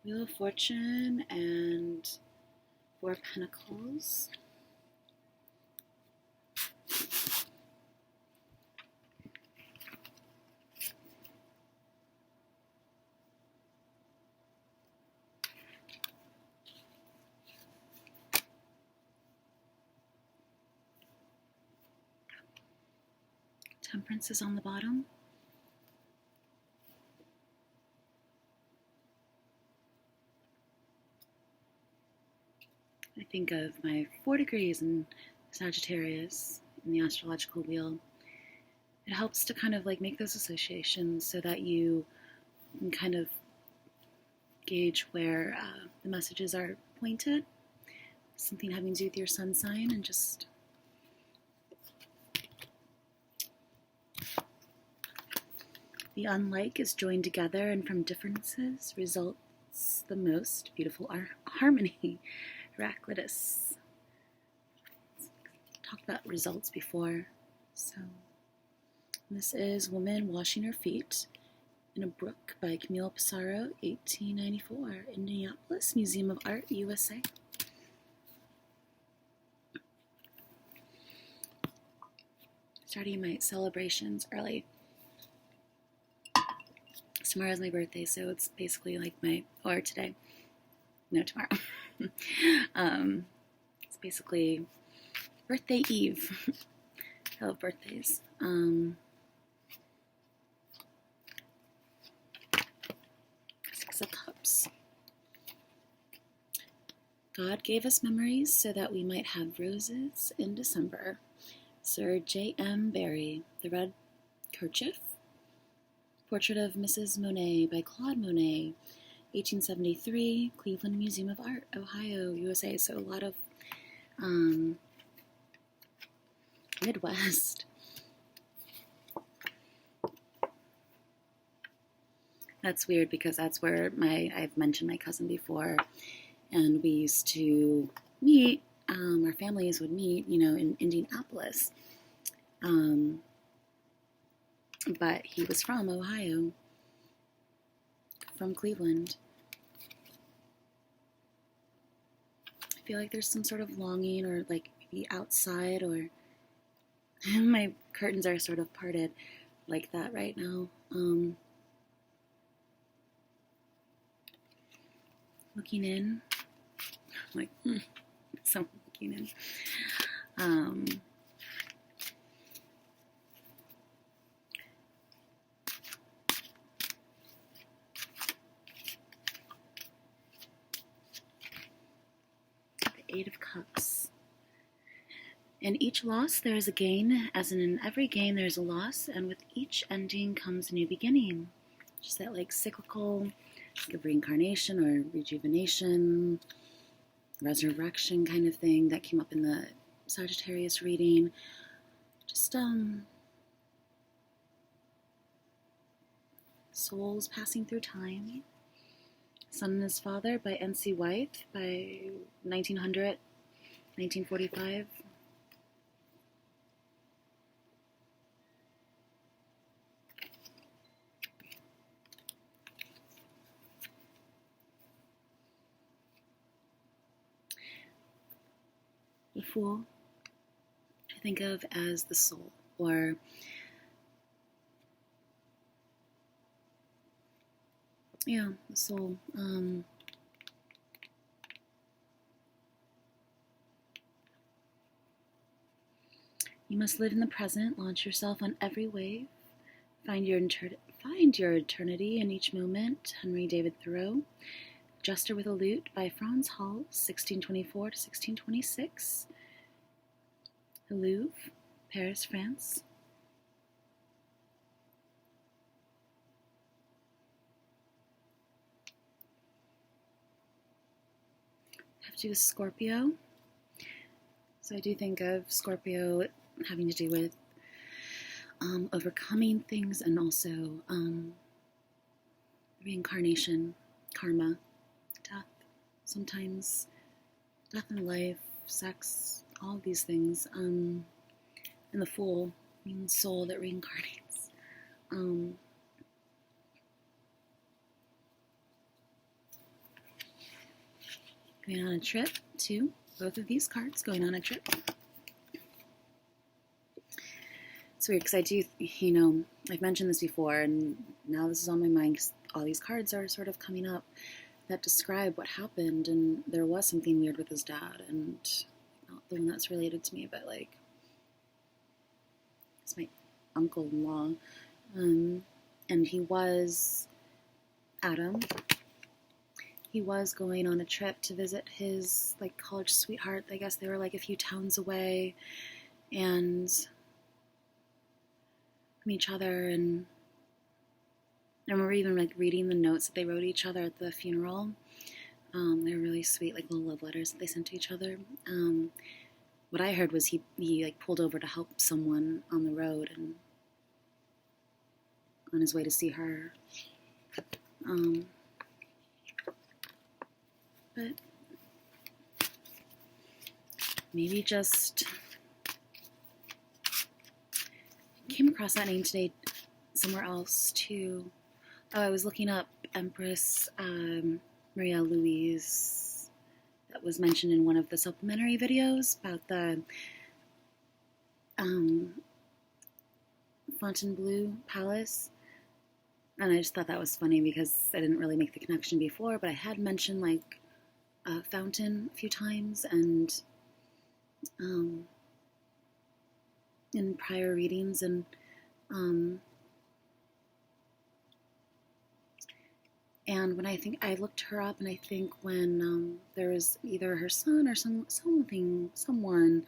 Wheel of Fortune and Four of Pentacles. Temperance is on the bottom. I think of my 4 degrees in Sagittarius in the astrological wheel. It helps to kind of like make those associations so that you can kind of gauge where the messages are pointed. Something having to do with your sun sign, and just the unlike is joined together, and from differences results the most beautiful harmony. Heraclitus. Talked about results before. So this is Woman Washing Her Feet in a Brook by Camille Pissarro, 1894, Indianapolis Museum of Art, USA. Starting my celebrations early. Tomorrow's my birthday, so it's basically like tomorrow. It's basically birthday eve. I love birthdays. Six of Cups. God gave us memories so that we might have roses in December. Sir J.M. Barrie, The Red Kerchief. Portrait of Mrs. Monet by Claude Monet, 1873, Cleveland Museum of Art, Ohio, USA. So a lot of Midwest. That's weird because that's where I've mentioned my cousin before, and we used to meet, our families would meet, in Indianapolis. But he was from Ohio, from Cleveland. I feel like there's some sort of longing, or like maybe outside, or my curtains are sort of parted like that right now. Looking in, like, so looking in. Eight of Cups. In each loss there is a gain, as in every gain there is a loss, and with each ending comes a new beginning. Just that like cyclical, like reincarnation or rejuvenation, resurrection kind of thing that came up in the Sagittarius reading. Just souls passing through time. Son and His Father by N.C. Wythe by 1900, 1945. The Fool, I think of as the soul, or the soul. You must live in the present, launch yourself on every wave, find your eternity in each moment. Henry David Thoreau. Jester with a Lute by Franz Hals, 1624 to 1626. The Louvre, Paris, France. I have to do with Scorpio. So I do think of Scorpio having to do with overcoming things, and also reincarnation, karma, death, sometimes death in life, sex, all of these things. And the Fool means soul that reincarnates. going on a trip too. Both of these cards going on a trip. It's weird because I do, I've mentioned this before, and now this is on my mind because all these cards are sort of coming up that describe what happened, and there was something weird with his dad, and not the one that's related to me, but like, it's my uncle-in-law, and he was, Adam, he was going on a trip to visit his, like, college sweetheart. I guess they were, like, a few towns away, and from each other, and I remember even, like, reading the notes that they wrote each other at the funeral. They were really sweet, like, little love letters that they sent to each other. What I heard was he like, pulled over to help someone on the road, and on his way to see her. But maybe just came across that name today somewhere else too. Oh, I was looking up Empress Maria Louise. That was mentioned in one of the supplementary videos about the Fontainebleau Palace. And I just thought that was funny because I didn't really make the connection before, but I had mentioned, like, fountain a few times, and in prior readings, and when I looked her up, and I think when there was either her son or someone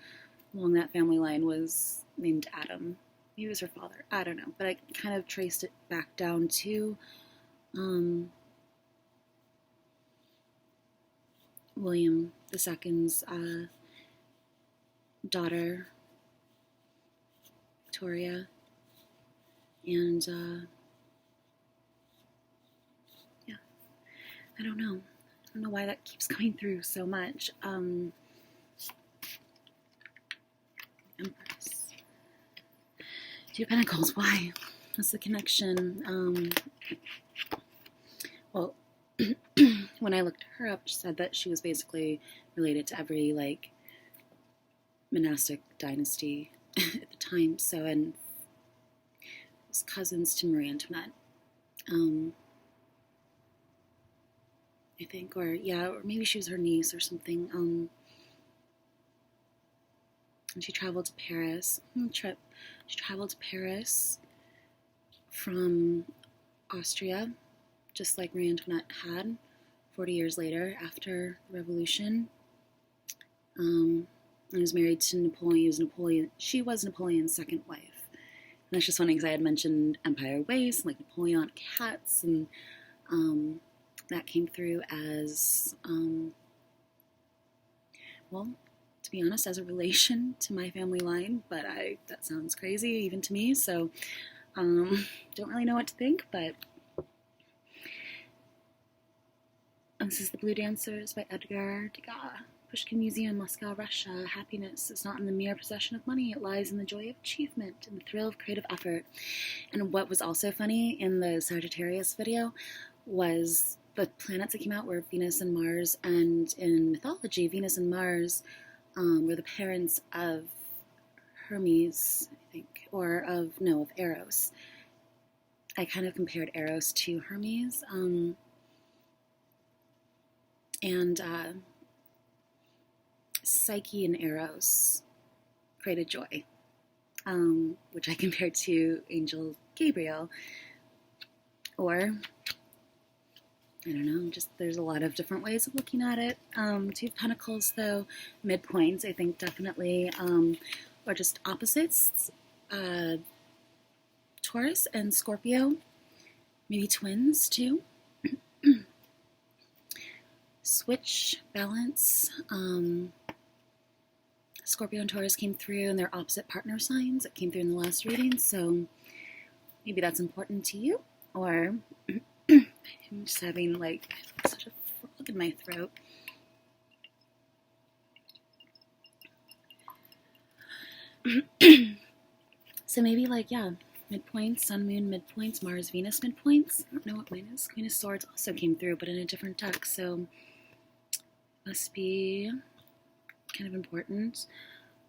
along that family line was named Adam. He was her father. I don't know, but I kind of traced it back down to William II's daughter, Victoria, and yeah, I don't know why that keeps coming through so much. Empress, Two of Pentacles. Why? What's the connection? Well, when I looked her up, she said that she was basically related to every, like, monastic dynasty at the time. So, and was cousins to Marie Antoinette, I think, or maybe she was her niece or something. And she traveled to Paris. She traveled to Paris from Austria, just like Marie Antoinette had 40 years later after the Revolution. And was married to Napoleon. She was Napoleon's second wife. And that's just funny because I had mentioned Empire Waist, like Napoleonic hats, and that came through as, well, to be honest, as a relation to my family line, but that sounds crazy even to me, so don't really know what to think, but this is The Blue Dancers by Edgar Degas. Pushkin Museum, Moscow, Russia. Happiness is not in the mere possession of money. It lies in the joy of achievement and the thrill of creative effort. And what was also funny in the Sagittarius video was the planets that came out were Venus and Mars, and in mythology, Venus and Mars were the parents of Hermes, I think, of Eros. I kind of compared Eros to Hermes, and Psyche and Eros created joy, which I compared to Angel Gabriel, or, I don't know, just there's a lot of different ways of looking at it. Two of Pentacles, though, midpoints, I think definitely, or just opposites, Taurus and Scorpio, maybe twins, too. Switch, balance, Scorpio and Taurus came through, and they're opposite partner signs. It came through in the last reading, so maybe that's important to you. Or I'm just having, like, such a frog in my throat. So maybe, like, midpoints, Sun, Moon, midpoints, Mars, Venus, midpoints. I don't know what mine is. Queen of Swords also came through, but in a different deck, so Must be kind of important.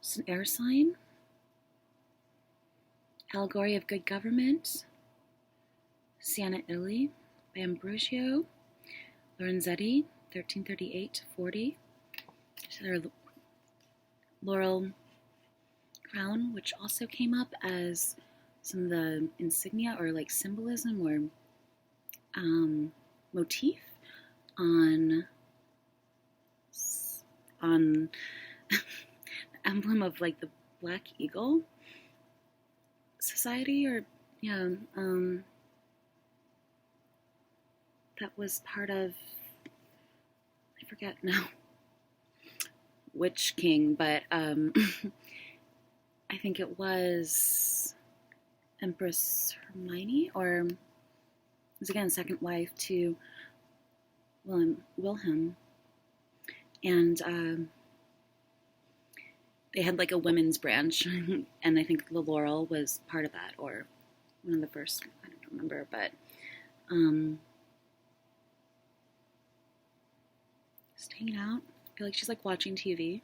It's an air sign. Allegory of Good Government. Siena, Italy, by Ambrogio Lorenzetti, 1338-40. So their laurel crown, which also came up as some of the insignia or like symbolism or motif on the emblem of like the Black Eagle Society, or yeah, that was part of, I forget now which king, but I think it was Empress Hermione, or it was again second wife to Wilhelm, and they had like a women's branch, and I think the laurel was part of that, or one of the first. I don't remember, but just hanging out. I feel like she's like watching TV.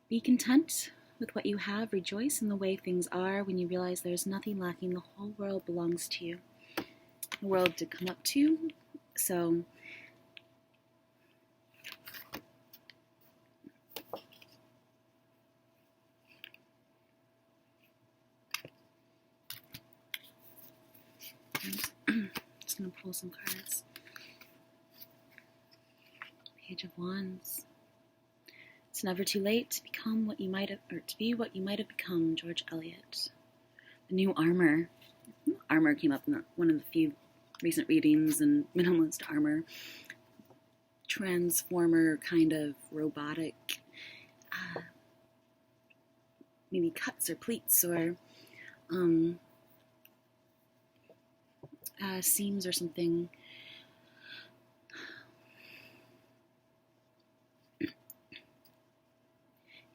Be content with what you have. Rejoice in the way things are. When you realize there's nothing lacking, the whole world belongs to you. The world to come up to. So I'm just going to pull some cards. Page of Wands. It's never too late to become what you might have, or to be what you might have become. George Eliot. The new armor. Armor came up in one of the few recent readings, and minimalist armor. Transformer kind of robotic, maybe cuts or pleats or seams or something.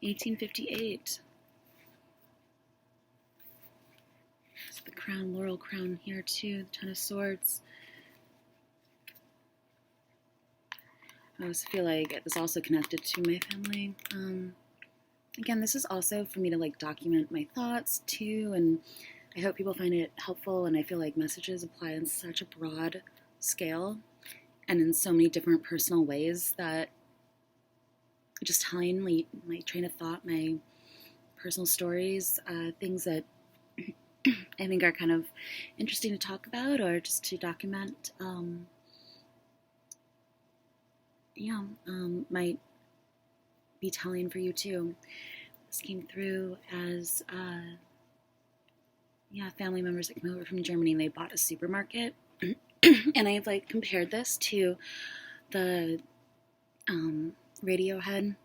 1858. It's the crown, laurel crown here too, the Ten of Swords. I always feel like it was also connected to my family. Again, this is also for me to like document my thoughts too, and I hope people find it helpful, and I feel like messages apply on such a broad scale and in so many different personal ways that just telling my train of thought, my personal stories, things that I think are kind of interesting to talk about or just to document, might be telling for you too. This came through as, family members that came over from Germany, and they bought a supermarket. And I've like compared this to the Radiohead.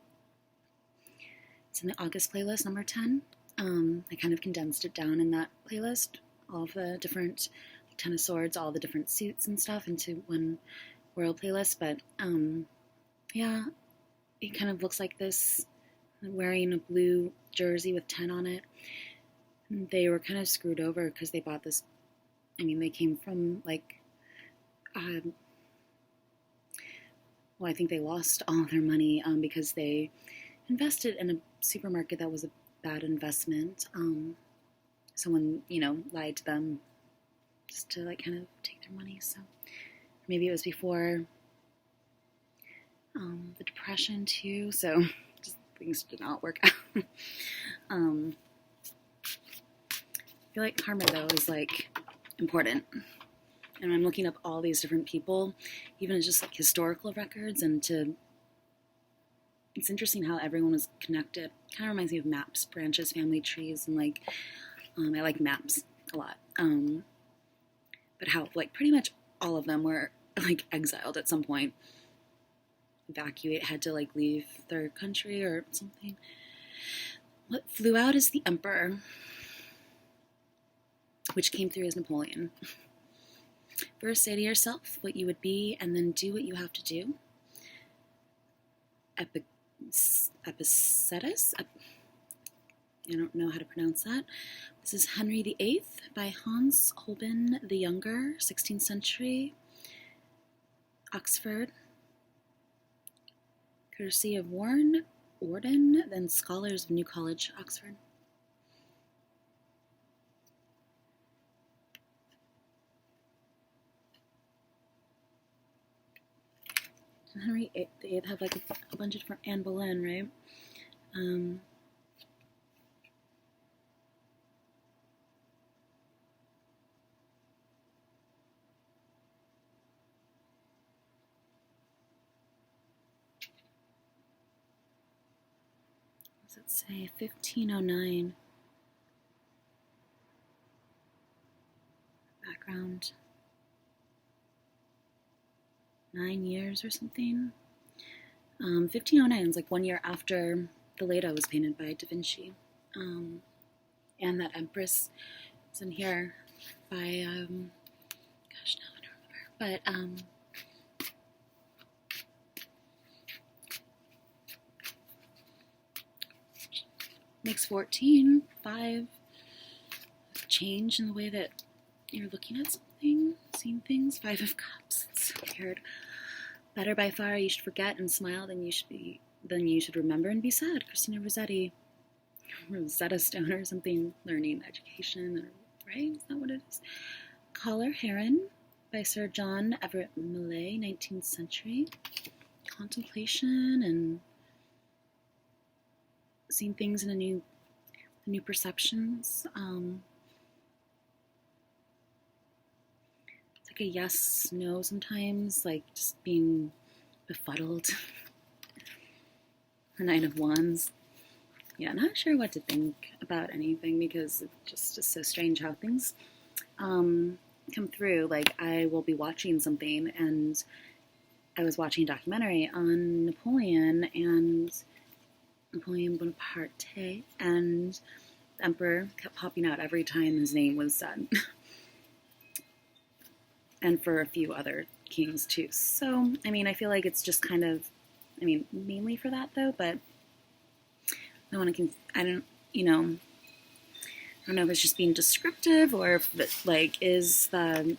It's in the August playlist, number 10. I kind of condensed it down in that playlist, all of the different Ten of Swords, all the different suits and stuff into one world playlist. But it kind of looks like this, wearing a blue jersey with 10 on it. They were kind of screwed over because they bought this. I mean, they came from like, I think they lost all their money because they invested in a supermarket that was a bad investment. Someone, lied to them just to like kind of take their money. So maybe it was before the Depression too. So just things did not work out. I feel like karma though is like important. And I'm looking up all these different people, even as just like historical records, and it's interesting how everyone was connected. Kind of reminds me of maps, branches, family trees, and like, I like maps a lot. But how like pretty much all of them were like exiled at some point, had to like leave their country or something. What flew out is the Emperor, which came through as Napoleon. First, say to yourself what you would be, and then do what you have to do. Epictetus? I don't know how to pronounce that. This is Henry VIII by Hans Holbein the Younger, 16th century. Oxford, courtesy of Warren Warden, then Scholars of New College, Oxford. Henry VIII have like a bunch of different Anne Boleyn, right? Let's say 1509. Background. 9 years or something. 1509 is like 1 year after the Leda was painted by Da Vinci. And that Empress is in here by, gosh, now I don't remember. But, makes 14, 5, change in the way that you're looking at something, seeing things. 5 of Cups, it's weird. Better by far, you should forget and smile than you should remember and be sad. Christina Rossetti. Rosetta Stone or something, learning, education, or, right? Is that what it is? Caller Heron by Sir John Everett Millais, 19th century. Contemplation and seeing things in new perceptions. It's like a yes, no sometimes, like just being befuddled. The Knight of Wands. Yeah, not sure what to think about anything because it just is so strange how things come through. Like, I will be watching something, and I was watching a documentary on Napoleon Bonaparte, and the Emperor kept popping out every time his name was said. And for a few other kings, too. So, I mean, I feel like it's just kind of, I mean, mainly for that, though, but I don't know if it's just being descriptive or if it, like, is the,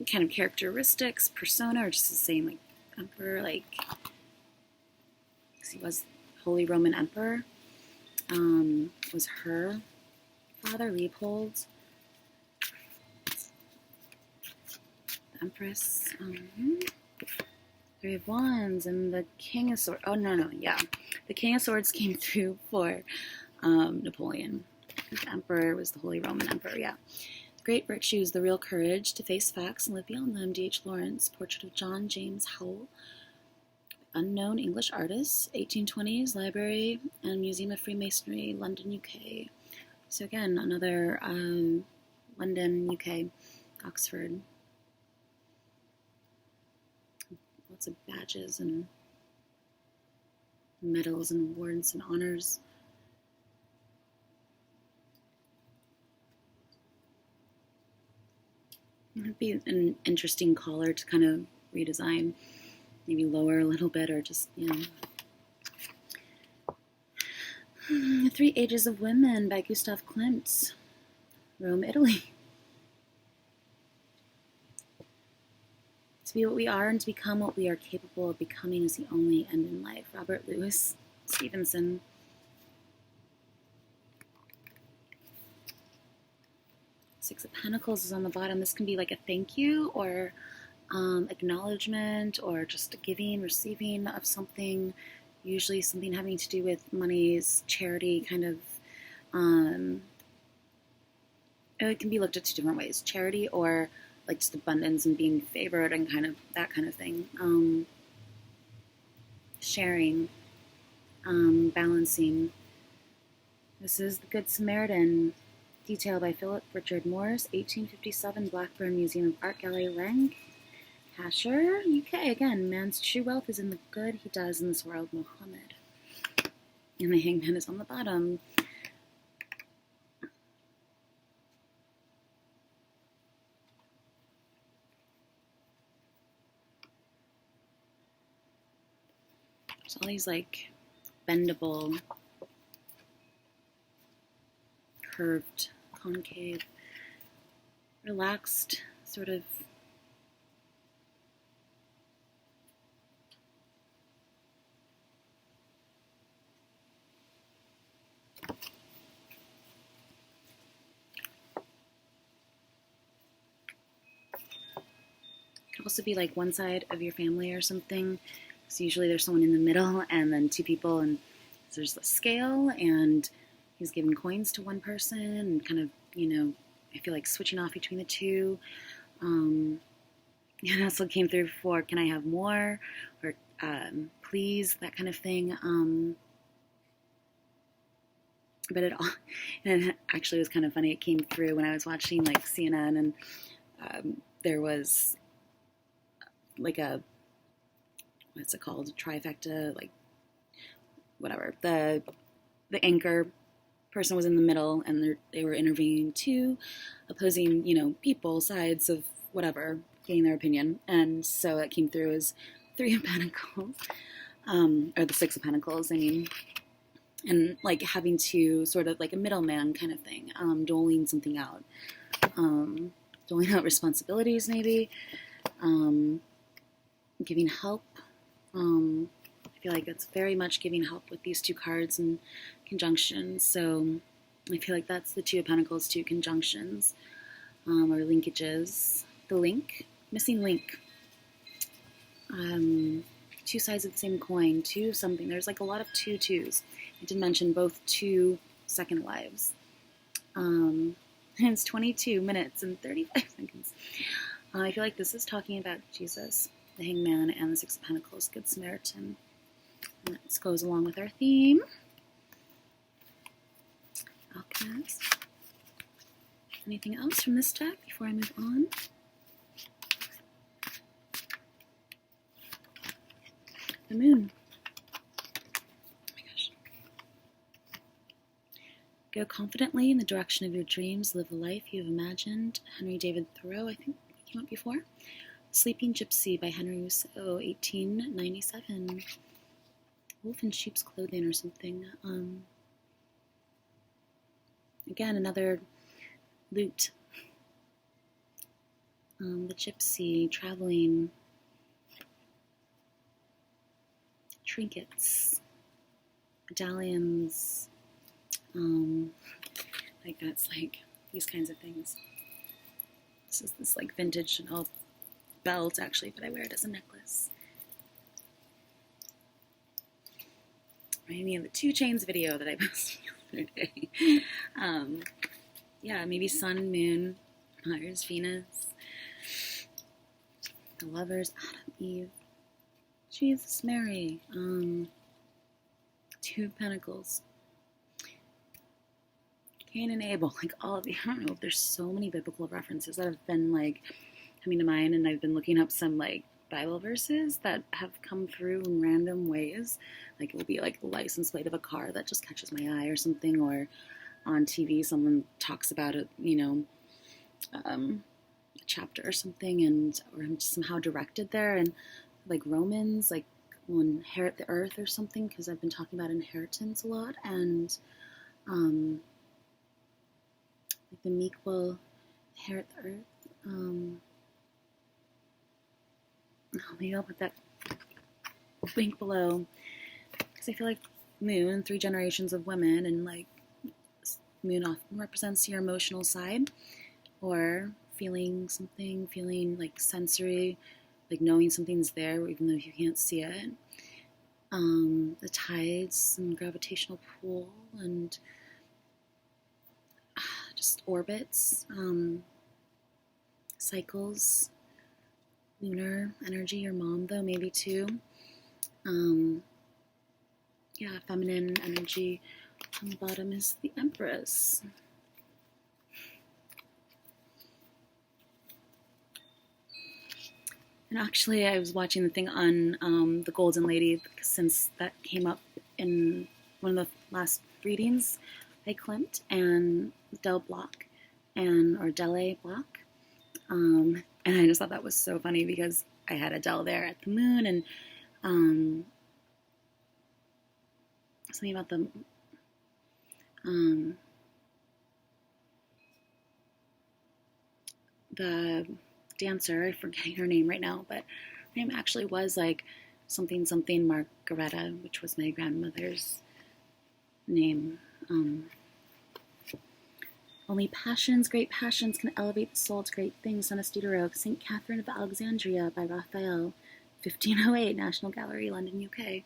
kind of characteristics, persona, or just the same, like, emperor, like, because he was Holy Roman Emperor, was her father, Leopold, the Empress, 3 of Wands, and the King of Swords. Oh, no, yeah. The King of Swords came through for Napoleon. The Emperor was the Holy Roman Emperor, yeah. Great virtues, the real courage to face facts and live beyond them. D.H. Lawrence, Portrait of John James Howell. Unknown English artist, 1820s, Library and Museum of Freemasonry, London, UK. So again, another London, UK, Oxford. Lots of badges and medals and awards and honors. It'd be an interesting collar to kind of redesign, maybe lower a little bit, or just, 3 Ages of Women by Gustav Klimt, Rome, Italy. To be what we are and to become what we are capable of becoming is the only end in life. Robert Louis Stevenson. 6 of Pentacles is on the bottom. This can be like a thank you or acknowledgement or just a giving, receiving of something, usually something having to do with monies, charity, kind of. It can be looked at 2 different ways. Charity or like just abundance and being favored and kind of that kind of thing. Sharing, balancing. This is The Good Samaritan, detail by Philip Richard Morris, 1857, Blackburn Museum of Art Gallery, Lancashire, UK. Again, man's true wealth is in the good he does in this world, Muhammad. And the Hangman is on the bottom. There's all these like bendable, curved, concave, relaxed, sort of supposed to be like one side of your family or something. So usually there's someone in the middle and then two people, and so there's a scale, and he's giving coins to one person and kind of, I feel like switching off between the two. And also came through for "Can I have more?" or "Please," that kind of thing. But it all, and it actually was kind of funny. It came through when I was watching like CNN, and there was like a, what's it called, trifecta, like whatever. The anchor person was in the middle, and they were interviewing two opposing, people, sides of whatever, getting their opinion. And so it came through as Three of Pentacles, or the Six of Pentacles, I mean, and like having to sort of like a middleman kind of thing, doling something out, doling out responsibilities maybe, giving help. I feel like it's very much giving help with these two cards in conjunction. So I feel like that's the Two of Pentacles, two conjunctions, or linkages. The link, missing link. Two sides of the same coin, two something. There's like a lot of two twos. I did mention both two second lives. And it's 22 minutes and 35 seconds. I feel like this is talking about Jesus, the Hangman, and the Six of Pentacles, Good Samaritan. And this goes along with our theme. Alchemist. Anything else from this deck before I move on? The Moon. Oh my gosh. Go confidently in the direction of your dreams. Live the life you have imagined. Henry David Thoreau, I think came up before. Sleeping Gypsy by Henry Rousseau, 1897. Wolf in sheep's clothing or something. Again, another lute. The gypsy, traveling, trinkets, medallions, like that's like these kinds of things. This is this like vintage Chanel belt actually, but I wear it as a necklace. Reminding me of the 2 Chainz video that I posted the other day. Yeah, maybe Sun, Moon, Mars, Venus, the Lovers, Adam, Eve, Jesus, Mary, 2 of Pentacles, Cain and Abel, like all of the, I don't know, there's so many biblical references that have been like coming to mind, and I've been looking up some like Bible verses that have come through in random ways. Like it will be like the license plate of a car that just catches my eye or something, or on TV someone talks about it, a chapter or something, and or I'm somehow directed there. And like Romans, like will inherit the earth or something, because I've been talking about inheritance a lot, and like the meek will inherit the earth. Maybe I'll put that link below, because I feel like Moon, 3 generations of women, and like Moon often represents your emotional side, or feeling something, feeling like sensory, like knowing something's there even though you can't see it. The tides and gravitational pull, and just orbits, cycles, lunar energy, your mom though, maybe too. Yeah, feminine energy. On the bottom is the Empress. And actually, I was watching the thing on the Golden Lady, since that came up in one of the last readings by Klimt and Del Block, or Dele Block. And I just thought that was so funny, because I had Adele there at the moon, and something about the dancer, I'm forgetting her name right now, but her name actually was like something Margareta, which was my grandmother's name. Only great passions, can elevate the soul to great things. Son of Diderot, St. Catherine of Alexandria by Raphael, 1508, National Gallery, London, UK.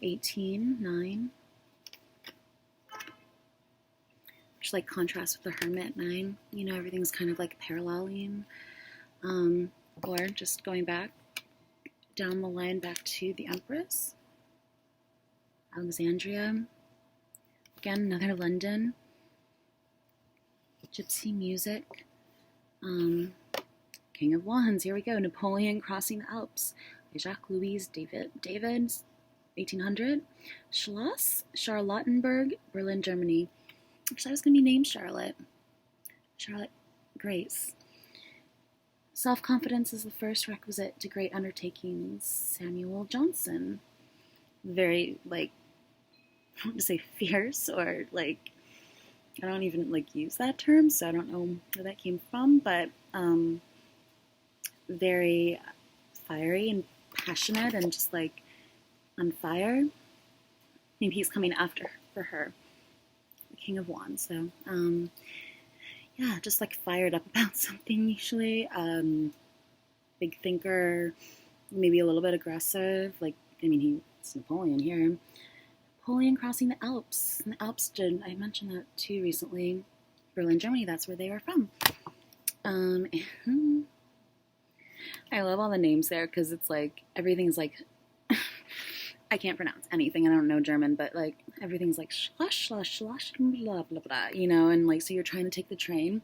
(18:9). Just like contrast with the Hermit, 9. You know, everything's kind of like paralleling. Or just going back down the line back to the Empress. Alexandria. Again, another London. Gypsy music. King of Wands, here we go. Napoleon crossing the Alps. Jacques Louis David, 1800. Schloss, Charlottenburg, Berlin, Germany. Actually, I was going to be named Charlotte. Charlotte Grace. Self-confidence is the first requisite to great undertakings. Samuel Johnson. Very, like, I don't want to say fierce, or, like, I don't even, like, use that term, so I don't know where that came from, but very fiery and passionate and just, like, on fire. Maybe he's coming after for her. The King of Wands, so, yeah, just, like, fired up about something, usually. Big thinker, maybe a little bit aggressive, like, I mean, it's Napoleon here. Napoleon crossing the Alps. And the Alps I mentioned that too recently. Berlin, Germany, that's where they were from. I love all the names there because it's like, everything's like, I can't pronounce anything. I don't know German, but like, everything's like, schloss, blah, blah, blah, you know, and like, so you're trying to take the train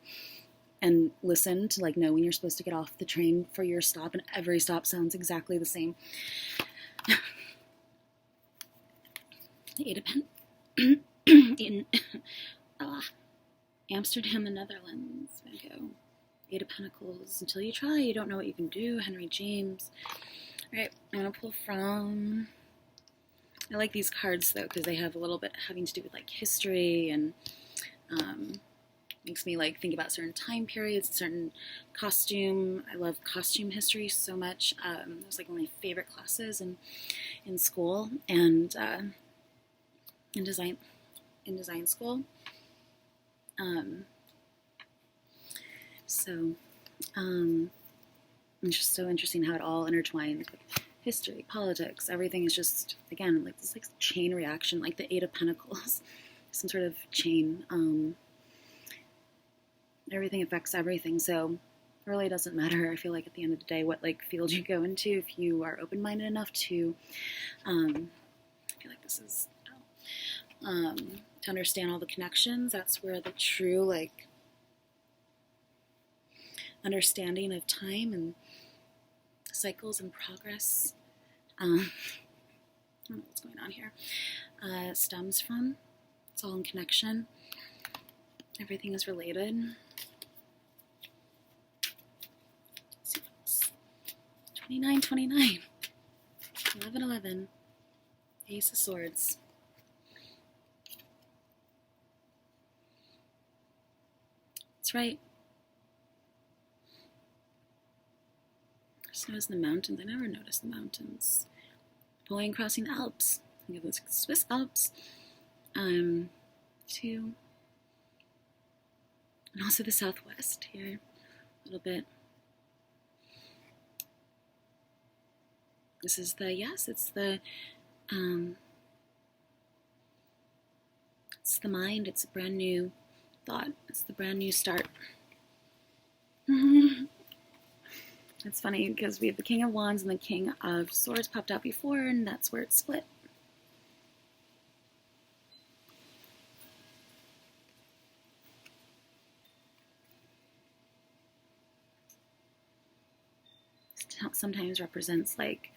and listen to like know when you're supposed to get off the train for your stop, and every stop sounds exactly the same. The Eight of in Amsterdam, the Netherlands. There you go. Eight of Pentacles. Until you try, you don't know what you can do. Henry James. All right, I'm going to pull from... I like these cards, though, because they have a little bit having to do with, like, history, and makes me, like, think about certain time periods, certain costume. I love costume history so much. It was, like, one of my favorite classes in school, and in design school. It's just so interesting how it all intertwines with history, politics, everything is just, again, like this like chain reaction, like the Eight of Pentacles, some sort of chain. Everything affects everything, so it really doesn't matter, I feel like, at the end of the day, what like field you go into, if you are open-minded enough to, I feel like this is, to understand all the connections. That's where the true, like, understanding of time and cycles and progress, I don't know what's going on here, stems from. It's all in connection. Everything is related. Let's see. 29, 11, Ace of Swords. That's right. Snows in the mountains. I never noticed the mountains. Napoleon crossing the Alps. Think of those Swiss Alps. Too. And also the Southwest here, a little bit. This is the, yes, it's the mind. It's a brand new thought. It's the brand new start. It's funny because we have the King of Wands and the King of Swords popped out before, and that's where it's split. Sometimes represents like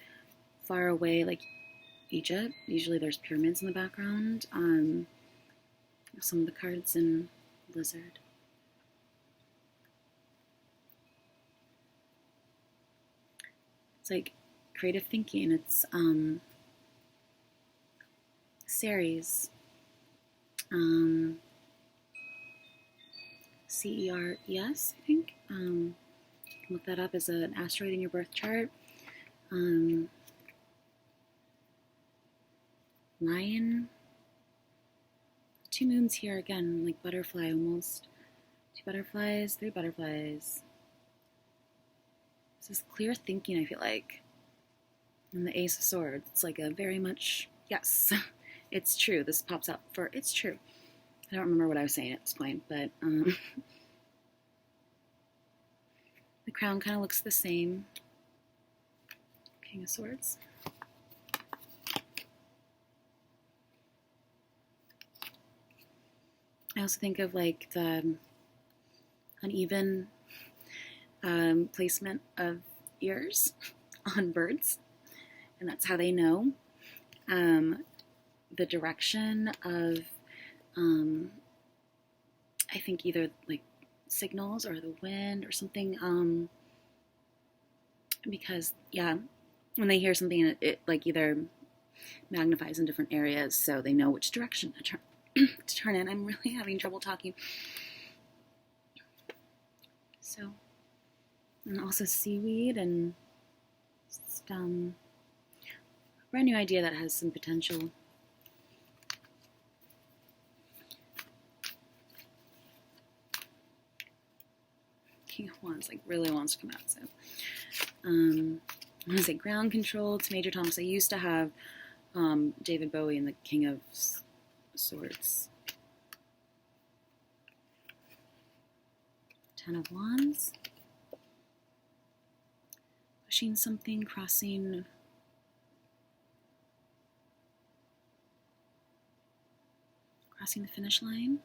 far away, like Egypt. Usually there's pyramids in the background. Some of the cards in Lizard. It's like creative thinking. It's Ceres. CERES, I think. Look that up as an asteroid in your birth chart. Lion. 2 moons here again, like butterfly almost. 2 butterflies, 3 butterflies. This is clear thinking, I feel like. And the Ace of Swords, it's like a very much, yes, it's true. This pops up for, it's true. I don't remember what I was saying at this point, but the crown kind of looks the same. King of Swords. I also think of like the uneven placement of ears on birds, and that's how they know the direction of, I think either like signals or the wind or something, because yeah, when they hear something, it like either magnifies in different areas, so they know which direction to turn in. I'm really having trouble talking. So, and also seaweed and just, a brand new idea that has some potential. King of Wands like really wants to come out, so I'm gonna say ground control to Major Tom. So I used to have David Bowie and the King of Swords. 10 of Wands. Pushing something, crossing the finish line.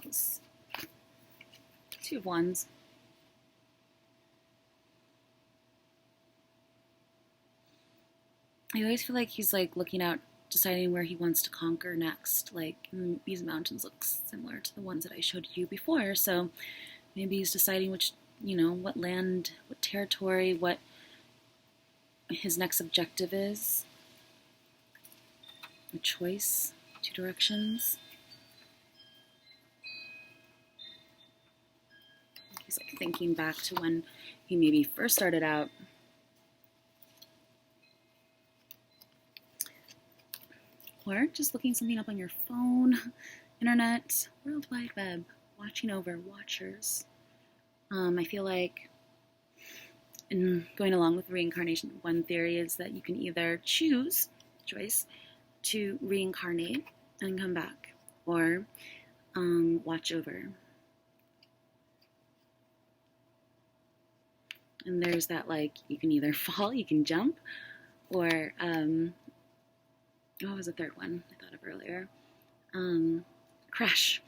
Else. 2 of Wands. I always feel like he's like looking out, deciding where he wants to conquer next. Like these mountains look similar to the ones that I showed you before, so maybe he's deciding which, what land, what territory, what his next objective is. A choice, 2 directions. He's like thinking back to when he maybe first started out. Or just looking something up on your phone, internet, World Wide Web, watching over, watchers. I feel like, in going along with reincarnation, one theory is that you can either choose to reincarnate and come back, or watch over. And there's that, like, you can either fall, you can jump, or what was the third one I thought of earlier? Crash,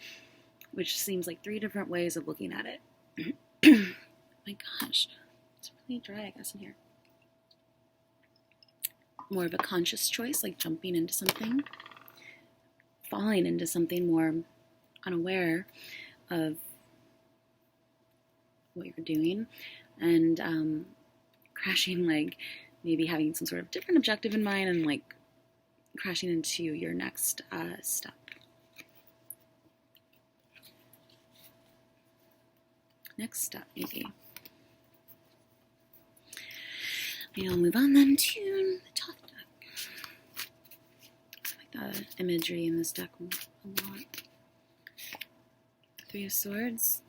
which seems like 3 different ways of looking at it. My gosh, it's really dry, I guess, in here. More of a conscious choice, like jumping into something, falling into something, more unaware of what you're doing, and crashing, like maybe having some sort of different objective in mind and like crashing into your next step. Next step, maybe. Maybe I'll move on then to the top deck. I like the imagery in this deck a lot. 3 of Swords.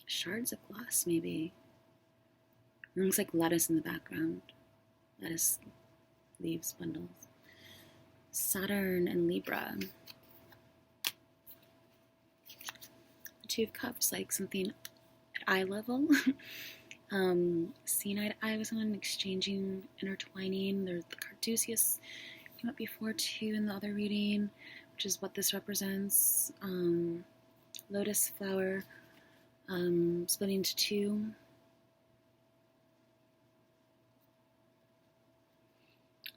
Shards of glass, maybe. It looks like lettuce in the background. Lettuce leaves, bundles. Saturn and Libra. The 2 of Cups, like something at eye level. Seeing eye to eye with someone, exchanging, intertwining. There's the Carduceus came up before too in the other reading, which is what this represents. Lotus flower. Splitting into 2.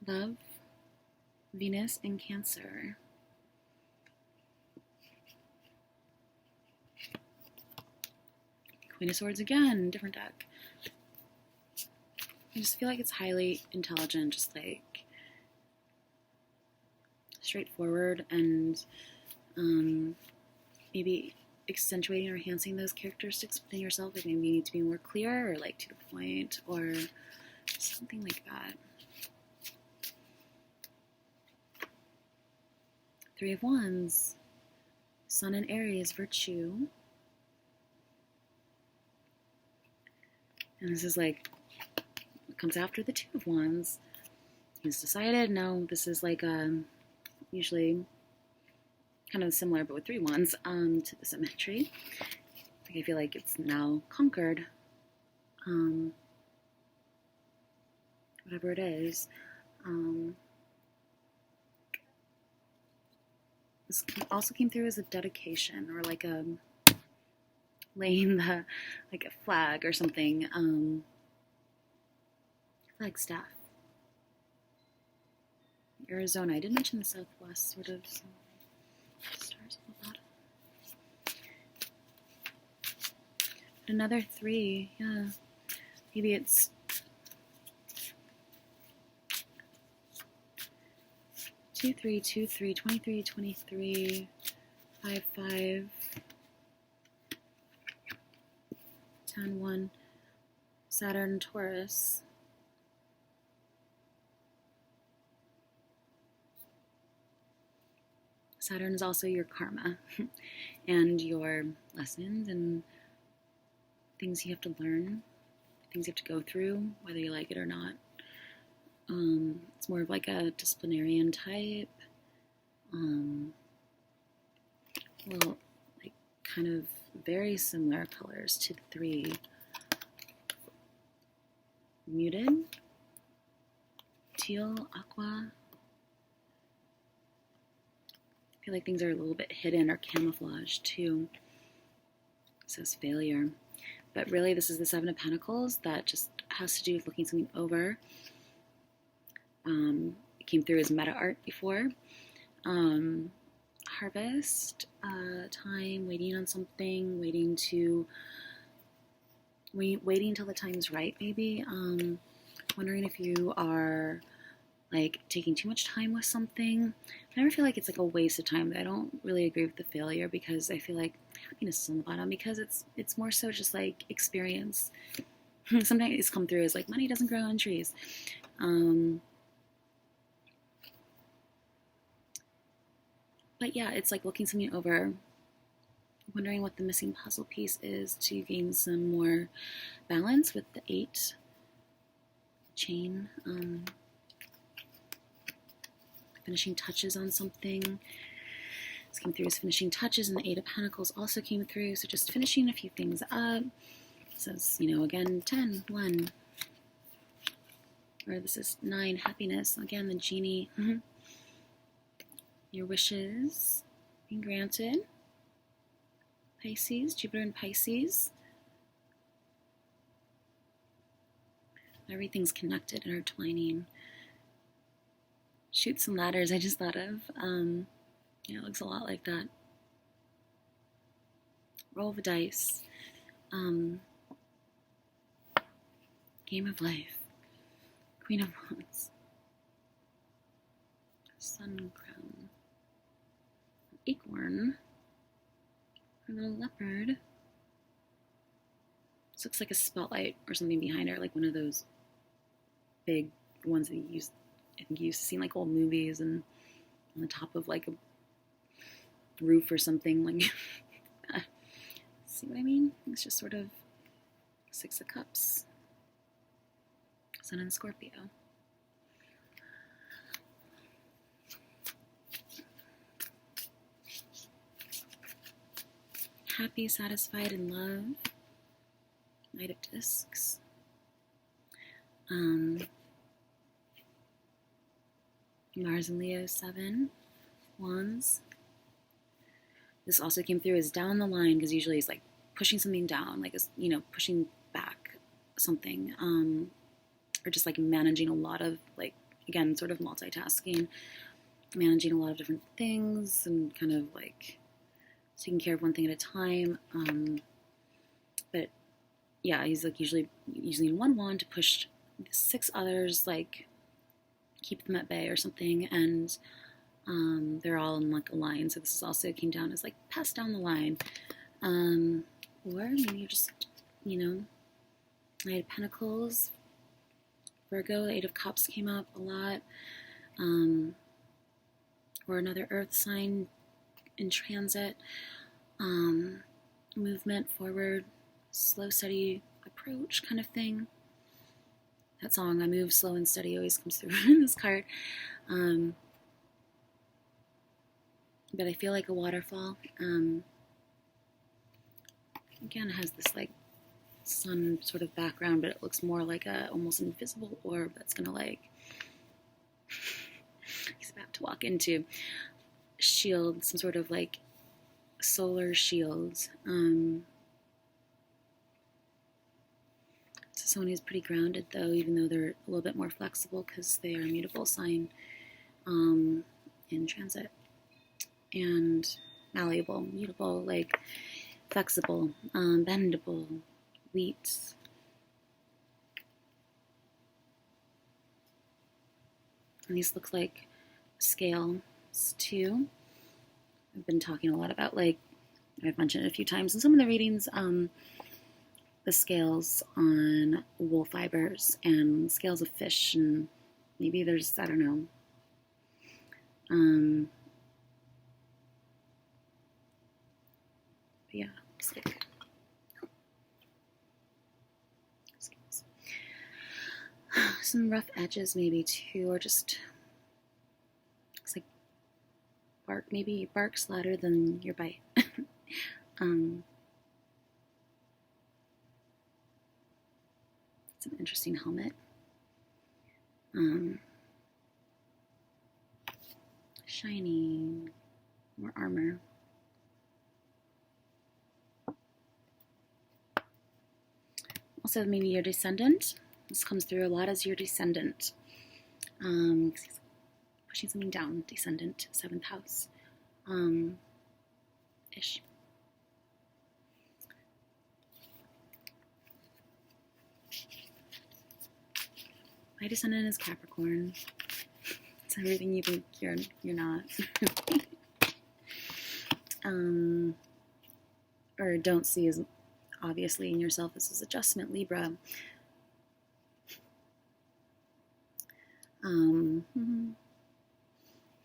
Love, Venus, and Cancer. Queen of Swords again, different deck. I just feel like it's highly intelligent, just like straightforward and maybe accentuating or enhancing those characteristics within yourself. Like maybe you need to be more clear or like to the point or something like that. Three of Wands, Sun and Aries, virtue. And this is like, it comes after the Two of Wands. He's decided, no, this is like usually kind of similar, but with Three Wands, to the symmetry. Like I feel like it's now conquered, whatever it is. This also came through as a dedication or like a laying the like a flag or something. Flagstaff. Arizona. I did mention the Southwest, sort of. So stars on the bottom. But another 3, yeah. Maybe it's 2, 3, 2, 3, 23, 23, 5, 5, 10, 1, Saturn, Taurus. Saturn is also your karma and your lessons and things you have to learn, things you have to go through, whether you like it or not. It's more of like a disciplinarian type. Well, like kind of very similar colors to the 3. Muted, teal, aqua. I feel like things are a little bit hidden or camouflaged too. It says failure. But really this is the 7 of Pentacles that just has to do with looking something over. It came through as meta art before. Harvest, time, waiting on something, waiting till the time's right, maybe. Wondering if you are like taking too much time with something. I never feel like it's like a waste of time. I don't really agree with the failure because I feel like happiness is on the bottom because it's more so just like experience. Sometimes it's come through as like money doesn't grow on trees. But yeah, it's like looking something over, wondering what the missing puzzle piece is to gain some more balance with the 8 chain. Finishing touches on something. This came through as finishing touches, and the 8 of Pentacles also came through. So just finishing a few things up. It says, again, 10, 1. Or this is 9, happiness. Again, the genie. Your wishes being granted. Pisces, Jupiter and Pisces. Everything's connected, intertwining. Shoot some ladders I just thought of. It looks a lot like that. Roll the dice. Game of life. Queen of Wands. Sun crown. Acorn. A little leopard. This looks like a spotlight or something behind her, like one of those big ones that you use. I think you used to see in like old movies and on the top of like a roof or something. Like, see what I mean? It's just sort of 6 of Cups. Sun and Scorpio. Happy, satisfied, in love. Knight of Discs. Mars and Leo, 7 Wands. This also came through as down the line because usually it's like pushing something down, like pushing back something, or just like managing a lot of like, again, sort of multitasking, managing a lot of different things and kind of like taking care of one thing at a time. But yeah, he's like usually using one wand to push 6 others, like keep them at bay or something. And They're all in like a line, so this is also came down as like pass down the line. Or maybe you're just, Knight of Pentacles, Virgo, Eight of Cups came up a lot. Or another earth sign in transit. Movement forward, slow, steady approach kind of thing. That song, I Move Slow and Steady, always comes through in this card. But I feel like a waterfall. Again, it has this like sun sort of background, but it looks more like a almost invisible orb that's gonna like he's about to walk into shield, some sort of like solar shield. So someone who's pretty grounded though, even though they're a little bit more flexible because they are a mutable sign in transit. And malleable, mutable, like flexible, bendable, wheat. And these look like scales too. I've been talking a lot about, like, I've mentioned it a few times in some of the readings, the scales on wool fibers and scales of fish, and maybe there's, I don't know, but yeah, it's like some rough edges maybe too, or just looks like bark, maybe bark's louder than your bite. It's an interesting helmet. Shiny, more armor. Also, maybe your descendant. This comes through a lot as your descendant. Pushing something down, descendant, 7th house. Ish. My descendant is Capricorn. It's everything you think you're not. Or don't see as obviously in yourself as adjustment, Libra.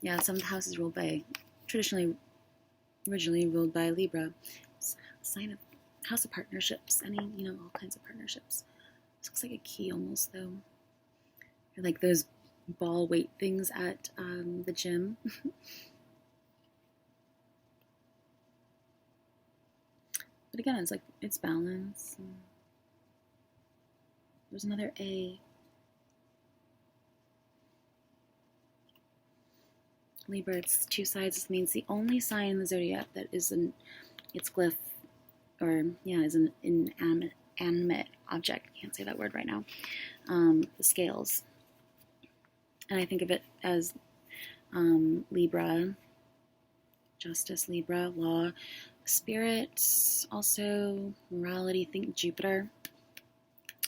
Yeah, 7th house is ruled by, originally ruled by Libra. It's a sign of house of partnerships, all kinds of partnerships. This looks like a key almost, though. Or like those ball weight things at the gym. But again, it's like, it's balance. There's another A. Libra, it's 2 sides. This means the only sign in the zodiac that is its glyph, or is an inanimate object. Can't say that word right now. The scales. And I think of it as Libra, justice, Libra, law, spirit, also morality, think Jupiter.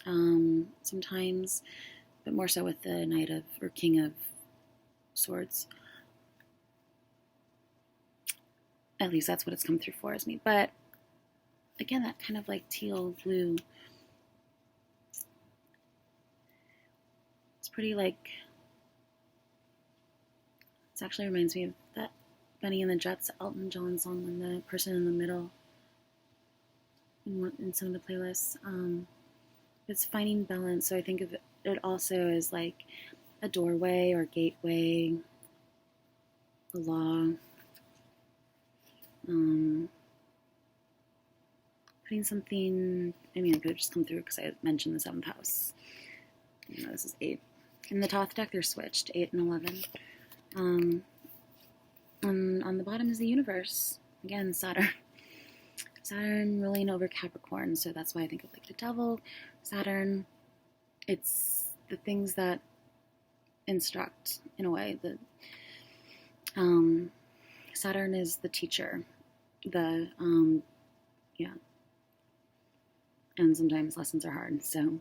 Sometimes, but more so with the Knight of, or King of Swords. At least that's what it's come through for as me. But again, that kind of like teal blue. It's pretty like, it actually reminds me of that Benny and the Jets Elton John song, and the person in the middle in some of the playlists. It's finding balance. So I think of it also as like a doorway or gateway, the law. Putting something, I could have just come through because I mentioned the 7th house. This is 8. In the Thoth deck, they're switched, 8 and 11. On the bottom is the universe. Again, Saturn. Saturn ruling over Capricorn, so that's why I think of like the devil, Saturn. It's the things that instruct, in a way. Saturn is the teacher. And sometimes lessons are hard. So,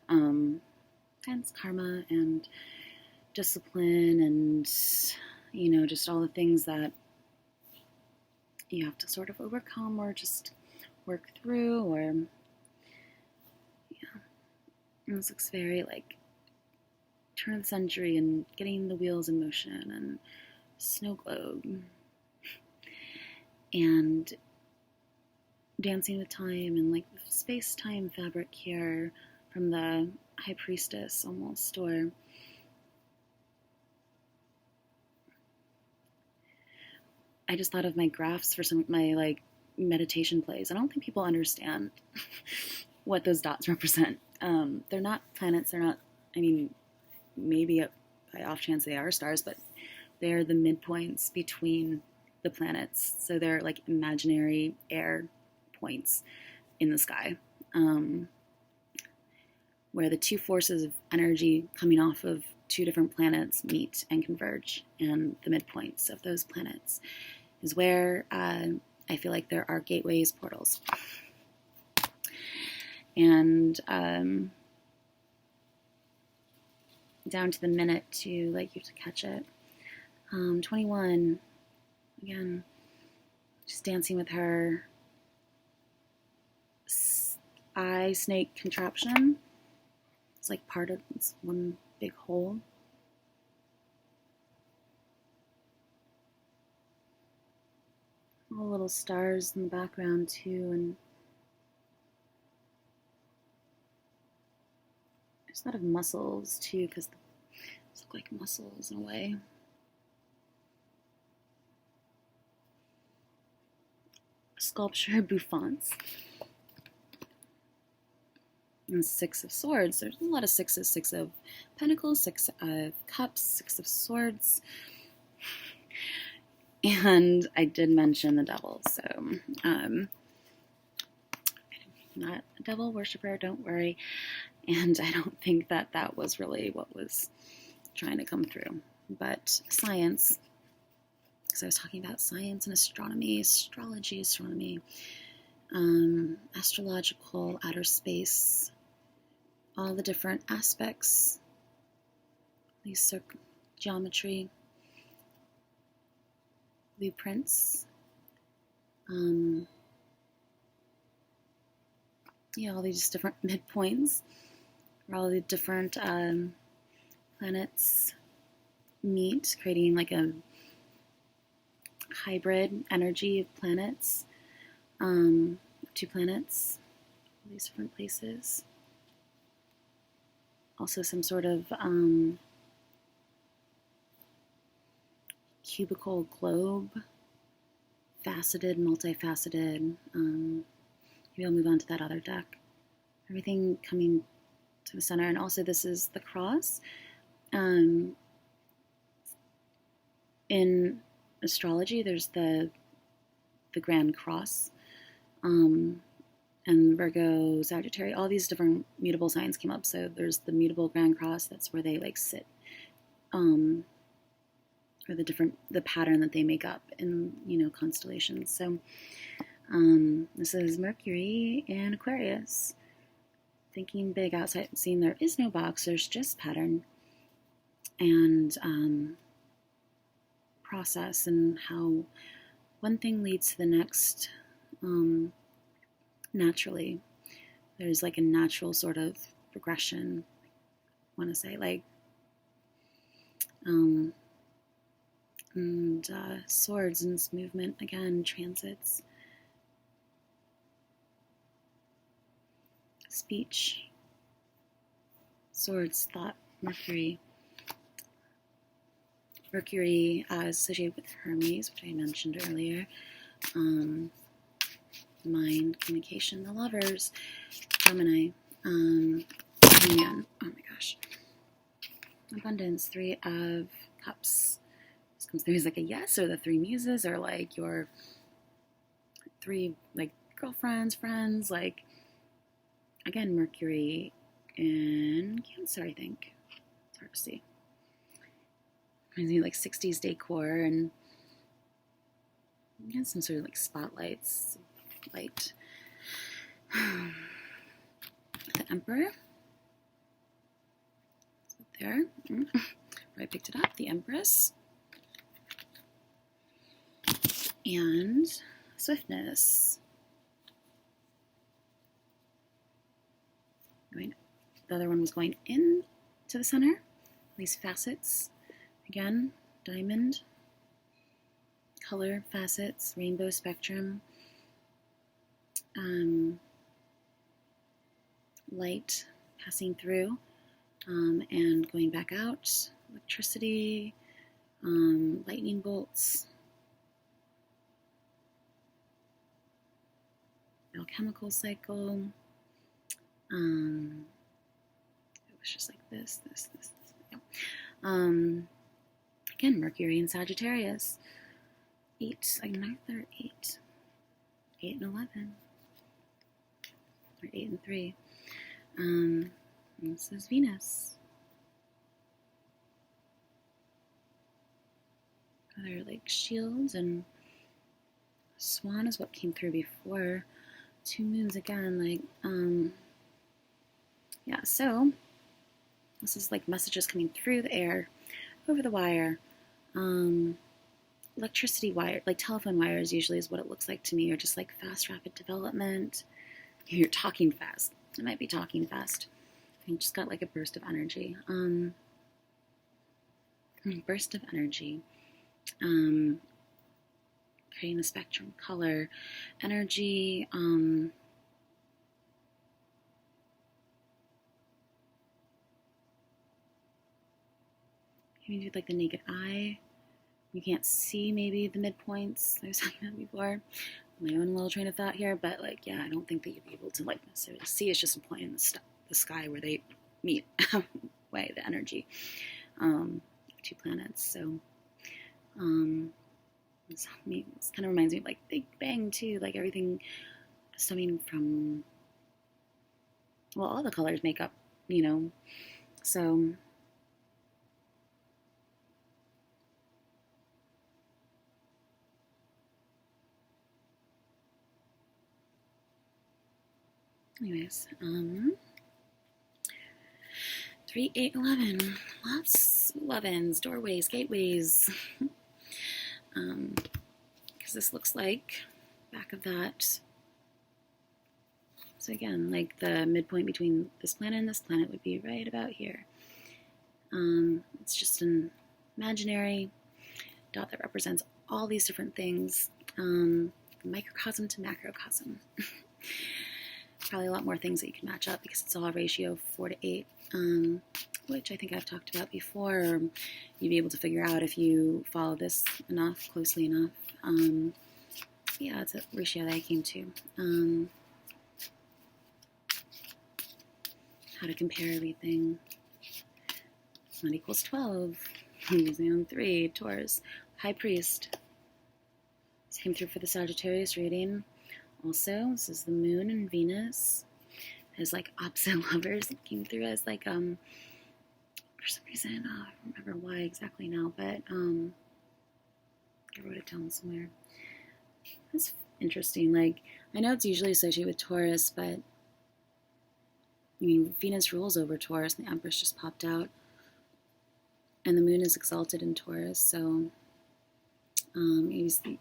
hence karma and discipline and, just all the things that you have to sort of overcome or just work through, or this looks very like turn of the century and getting the wheels in motion and snow globe and dancing with time and like space-time fabric here from the High Priestess almost, or I just thought of my graphs for some of my like meditation plays. I don't think people understand what those dots represent. They're not planets. They're not, I mean, maybe by off chance they are stars, but they're the midpoints between the planets. So they're like imaginary air points in the sky, where the two forces of energy coming off of two different planets meet and converge, and the midpoints of those planets is where I feel like there are gateways, portals. And down to the minute to like you have to catch it. 21, again, just dancing with her eye snake contraption. It's like part of it's one big hole. All little stars in the background too, and there's a lot of muscles too, because these look like muscles in a way. Sculpture bouffants. And Six of Swords. There's a lot of sixes. Six of Pentacles, Six of Cups, Six of Swords. And I did mention the Devil, so I'm not a devil worshiper, don't worry. And I don't think that that was really what was trying to come through. But science, because I was talking about science and astronomy, astrology, astronomy, astrological, outer space, all the different aspects, these geometry, blueprints, all these different midpoints, where all the different planets meet, creating like a hybrid energy of planets, two planets, all these different places. Also some sort of cubical globe, faceted, multifaceted. Maybe I'll move on to that other deck. Everything coming to the center, and also this is the cross. In astrology, there's the Grand Cross, and Virgo, Sagittarius, all these different mutable signs came up. So there's the mutable Grand Cross. That's where they like sit, or the pattern that they make up in constellations. So this is Mercury in Aquarius. Thinking big, outside, seeing there is no box. There's just pattern and process, and how one thing leads to the next naturally. There's like a natural sort of progression, I want to say, like and swords and this movement, again, transits, speech, swords, thought, Mercury associated with Hermes, which I mentioned earlier, mind, communication, the Lovers, Gemini, Union, oh my gosh, Abundance, Three of Cups. This comes through as like a yes, or the Three Muses, or like your three like girlfriends, friends, like again, Mercury in Cancer, I think. It's hard to see. Reminds me of like 60s decor, and some sort of like spotlights, light. The Emperor. There. Where I picked it up. The Empress. and swiftness. The other one was going in to the center. These facets, again, diamond, color, facets, rainbow spectrum, light passing through and going back out, electricity, lightning bolts, alchemical cycle. It was just like this. Yeah. Again, Mercury and Sagittarius. 8, like 9th or 8. 8 and 11. Or 8 and 3. And this is Venus. Other like shields, and Swan is what came through before. 2 moons again, like, yeah, so this is like messages coming through the air, over the wire. Electricity wire, like telephone wires usually is what it looks like to me, or just like fast, rapid development. You're talking fast. I might be talking fast. I just got like a burst of energy. Burst of energy. Creating the spectrum, color, energy, maybe with like the naked eye. You can't see maybe the midpoints I was talking about before. My own little train of thought here, but like, yeah, I don't think that you'd be able to like necessarily see. It's just a point in the sky where they meet. Way the energy, 2 planets. So, this kind of reminds me of like Big Bang too. Like everything stemming from, well, all the colors make up, So. Anyways, 3, 8, 11. Lots of 11s, doorways, gateways. Because this looks like back of that. So again, like the midpoint between this planet and this planet would be right about here. It's just an imaginary dot that represents all these different things, microcosm to macrocosm. Probably a lot more things that you can match up because it's all ratio 4 to 8, which I think I've talked about before. Or you'd be able to figure out if you follow this closely enough. Yeah, it's a ratio that I came to. How to compare everything. 1 equals 12. Using on 3. Taurus. High Priest. This came through for the Sagittarius reading. Also, this is the Moon and Venus as like opposite lovers. It came through as like for some reason I don't remember why exactly now, but I wrote it down somewhere. That's interesting. Like I know it's usually associated with Taurus, but I mean Venus rules over Taurus, and the Empress just popped out, and the Moon is exalted in Taurus, so it's the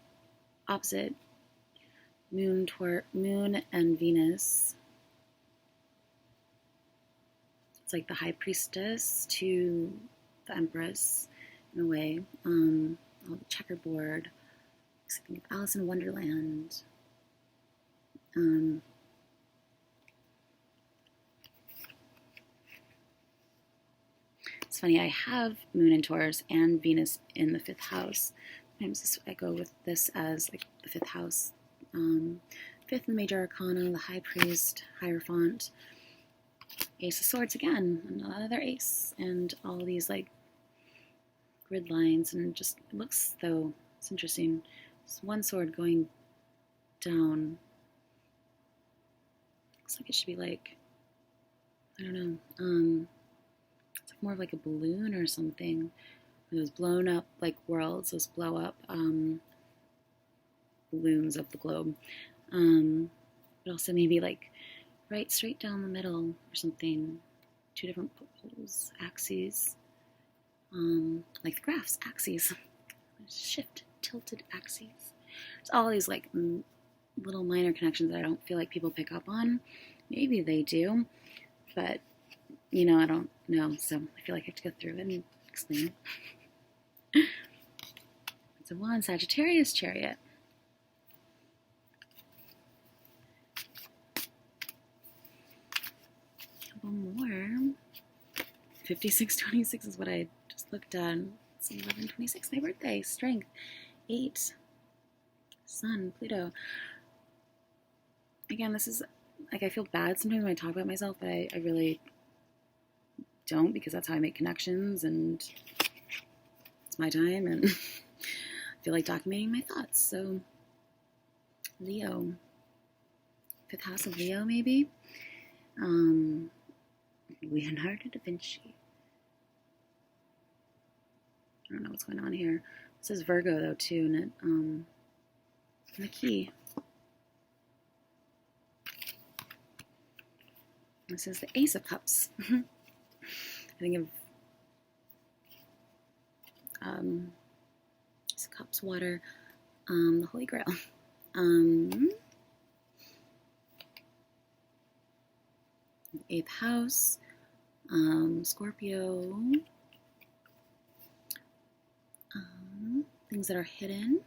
opposite. Moon and Venus. It's like the High Priestess to the Empress in a way. The checkerboard. I think of Alice in Wonderland. It's funny, I have Moon in Taurus and Venus in the 5th house. Sometimes I go with this as like the 5th house. 5th in the Major Arcana, the High Priest, Hierophant, Ace of Swords again, another ace, and all these like grid lines, and just it looks though it's interesting. It's one sword going down. Looks like it should be like I don't know. It's like more of like a balloon or something. Those blown up like worlds, those blow up. Balloons of the globe, but also maybe like right straight down the middle or something. 2 different poles, axes, like the graphs, axes, shift, tilted axes. It's all these like little minor connections that I don't feel like people pick up on. Maybe they do, but I don't know. So I feel like I have to go through it and explain. It's a 1, Sagittarius chariot. One more. 5626 is what I just looked at. It's 1126, my birthday. Strength. 8. Sun, Pluto. Again, this is like, I feel bad sometimes when I talk about myself, but I really don't, because that's how I make connections, and it's my time, and I feel like documenting my thoughts. So Leo, 5th house of Leo, maybe. Leonardo da Vinci. I don't know what's going on here. It says Virgo though too, and the key. This is the Ace of Cups. I think of Ace of Cups, water, the Holy Grail. Eighth house, Scorpio, things that are hidden.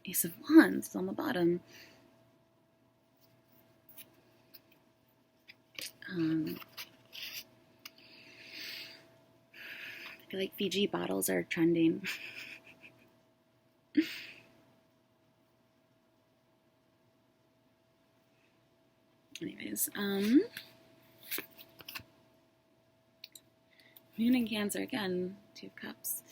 Ace of Wands is on the bottom. I feel like Fiji bottles are trending. Anyways, Moon and Cancer again, 2 of Cups.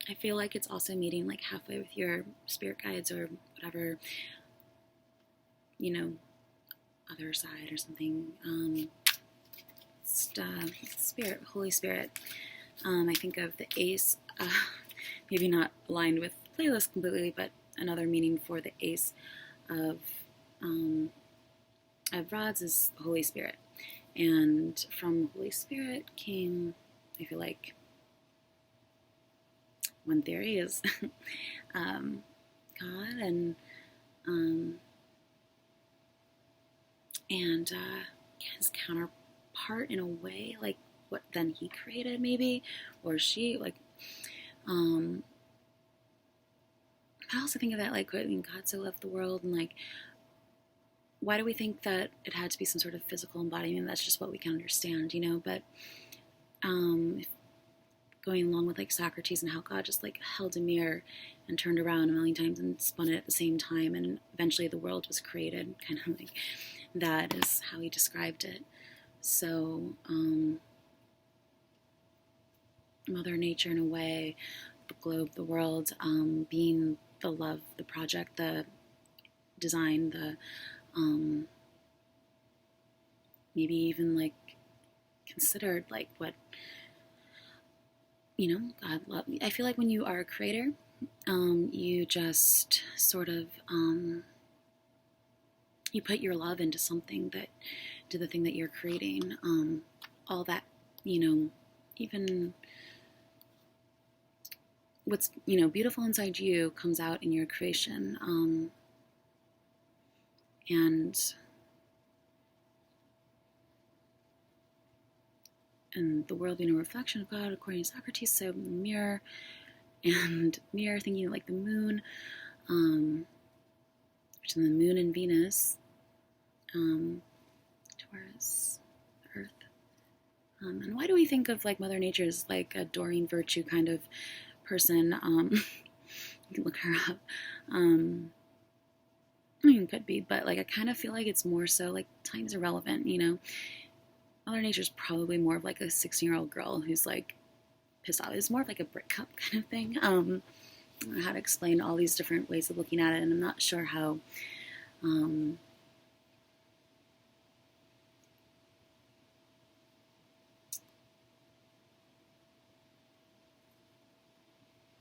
I feel like it's also meeting like halfway with your spirit guides or whatever, other side or something. Spirit, Holy Spirit. I think of the Ace, maybe not aligned with the playlist completely, but another meaning for the Ace of rods is Holy Spirit. And from Holy Spirit came, I feel like, one theory is God and his counterpart in a way, like what then he created maybe, or she, like, I also think of that, like, when God so loved the world, and like, why do we think that it had to be some sort of physical embodiment? That's just what we can understand, but going along with like Socrates and how God just like held a mirror and turned around a million times and spun it at the same time, and eventually the world was created, kind of like that is how he described it. So Mother Nature in a way, the globe, the world, being the love, the project, the design, the maybe even like considered like what God love. I feel like when you are a creator, you just sort of you put your love into something that to the thing that you're creating. All that even what's beautiful inside you comes out in your creation, and the world being a reflection of God, according to Socrates. So mirror, thinking like the moon, which is the moon and Venus, Taurus, Earth. And why do we think of like Mother Nature as like a Doreen Virtue kind of person? You can look her up. It could be, but like I kind of feel like it's more so like time's irrelevant, Mother Nature's probably more of like a 16-year-old girl who's like pissed off. It's more of like a brick cup kind of thing. I don't know how to explain all these different ways of looking at it, and I'm not sure how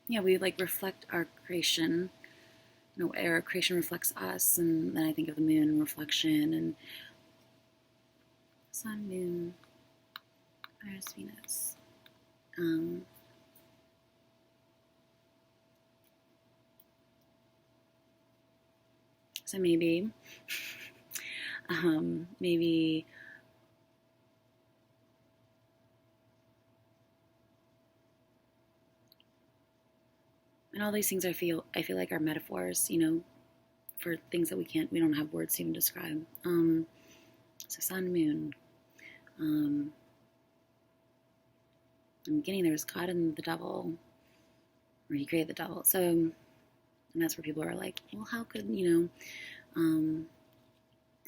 we like reflect our creation. Our creation reflects us, and then I think of the moon and reflection, and Sun, Moon, Mars, Venus. So maybe, maybe, and all these things I feel like are metaphors, for things that we don't have words to even describe. So sun, moon. In the beginning, there was God and the devil, or he created the devil. So, and that's where people are like, well, how could, I don't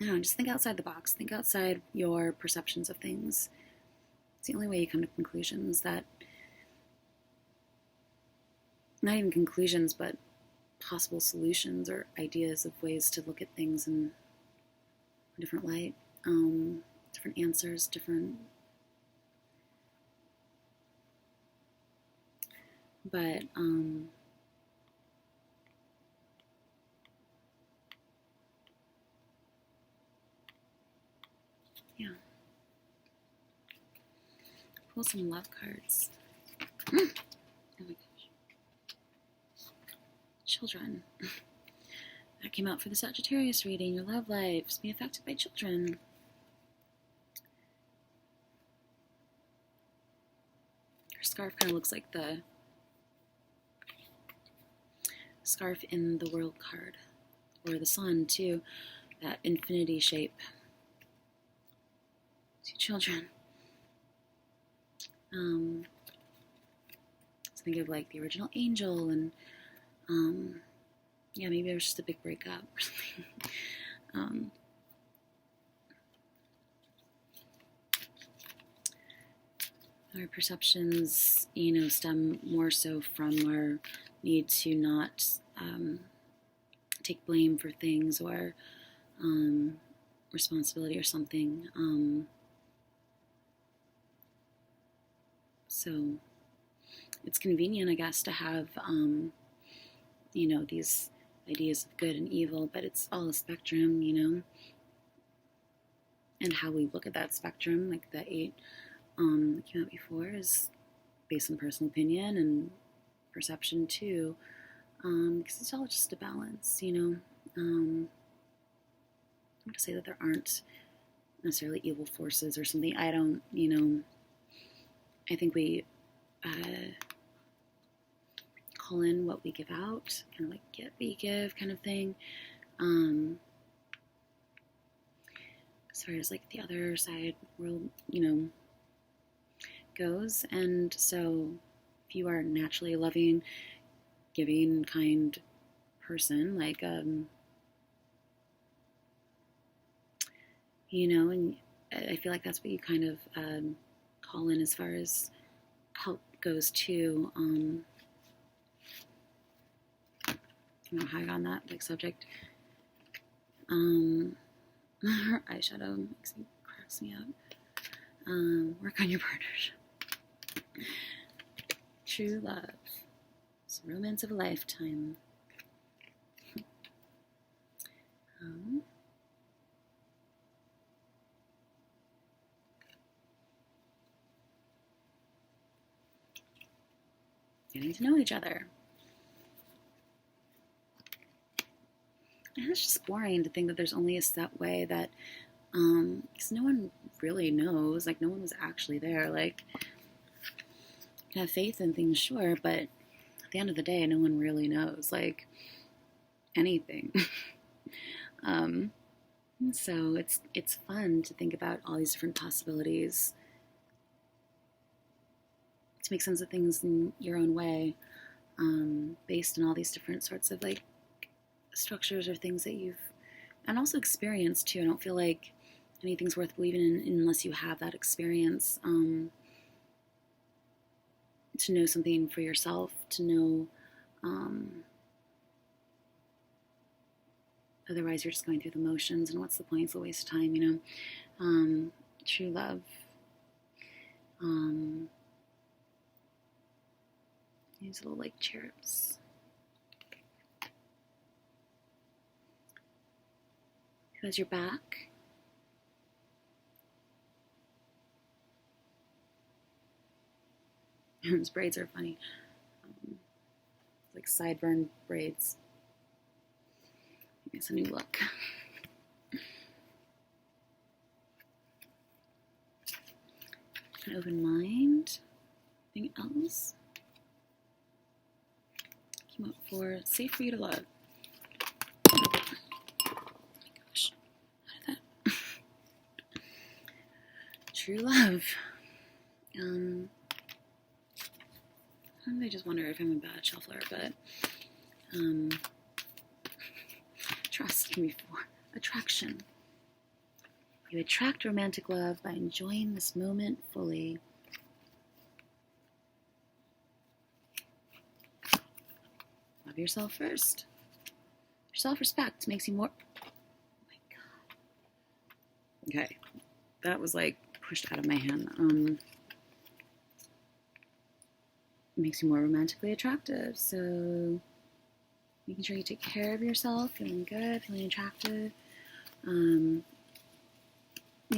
know, just think outside the box. Think outside your perceptions of things. It's the only way you come to conclusions that, not even conclusions, but possible solutions or ideas of ways to look at things in a different light, different answers, different. But yeah, pull some love cards. Oh my gosh, children. That came out for the Sagittarius reading. Your love lives be affected by children. Her scarf kind of looks like the scarf in the World card, or the sun too, that infinity shape. Two children. So think of like the original angel, and yeah, maybe it was just a big breakup or something. Our perceptions, stem more so from our need to not take blame for things, or responsibility or something. So it's convenient, I guess, to have, these ideas of good and evil, but it's all a spectrum, and how we look at that spectrum, like the 8 that came out before, is based on personal opinion and perception too, because it's all just a balance, I'm not to say that there aren't necessarily evil forces or something. I don't, I think we call in what we give out, kind of like get what you give kind of thing. As far as like the other side world, goes. And so if you are naturally a loving, giving, kind person, like, and I feel like that's what you kind of call in as far as help goes too. I don't know how I got on that subject. Her eyeshadow cracks me up. Work on your partnership. True love. It's a romance of a lifetime. Getting to know each other. And it's just boring to think that there's only a set way that, because no one really knows. Like, no one was actually there. Like, you can have faith in things, sure, but at the end of the day, no one really knows, like, anything. So it's fun to think about all these different possibilities, to make sense of things in your own way, based on all these different sorts of like structures or things that you've, and also experienced too. I don't feel like anything's worth believing in unless you have that experience, to know something for yourself, to know, otherwise you're just going through the motions, and what's the point? It's a waste of time, true love. These little like cherubs. Who has your back? His braids are funny. Like sideburn braids. It's a new look. An open mind. Anything else? Came up for safe for you to love. Oh my gosh. How did that? True love. I just wonder if I'm a bad shuffler, but trust can be for attraction. You attract romantic love by enjoying this moment fully. Love yourself first. Your self-respect makes you more... Oh my god. Okay. That was like pushed out of my hand. Makes you more romantically attractive. So making sure you take care of yourself, feeling good, feeling attractive. You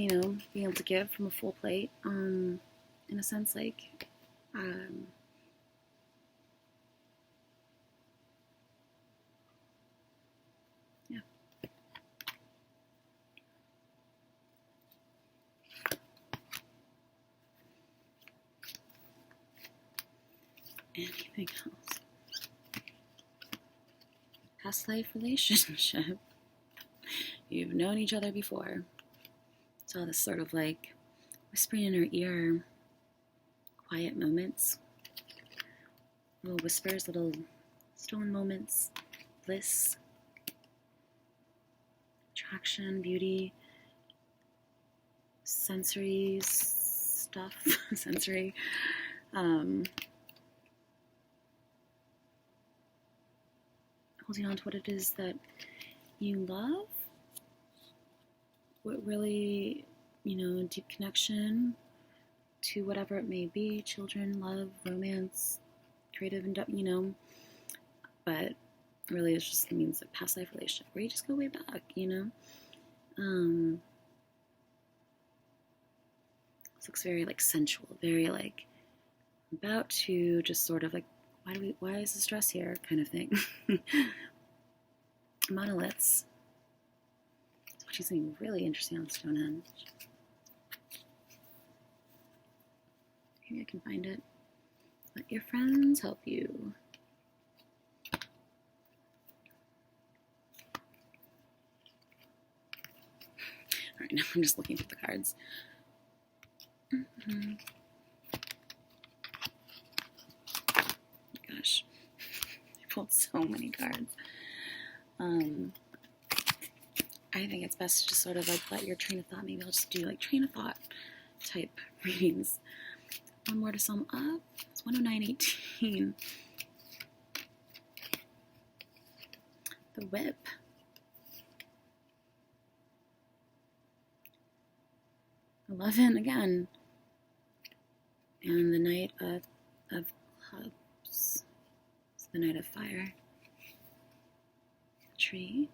know, being able to give from a full plate. In a sense, like, yeah. Anything else? Past life relationship. You've known each other before. It's all this sort of like whispering in her ear, quiet moments, little whispers, little stolen moments, bliss, attraction, beauty, sensory stuff, sensory, holding on to what it is that you love, what really, you know, deep connection to whatever it may be, children, love, romance, creative, you know, but really it just means a past life relationship where you just go way back, you know. This looks very like sensual, very like about to just sort of like, why is this dress here kind of thing. Monoliths. That's what she's saying, really interesting on Stonehenge. Maybe I can find it. Let your friends help you. Alright, now I'm just looking for the cards. Gosh, I pulled so many cards. I think it's best to just sort of like let your train of thought, maybe I'll just do like train of thought type readings. One more to sum up. It's 109.18. The Whip. $11 again. And the Knight of Clubs. It's the Knight of Fire. Tree.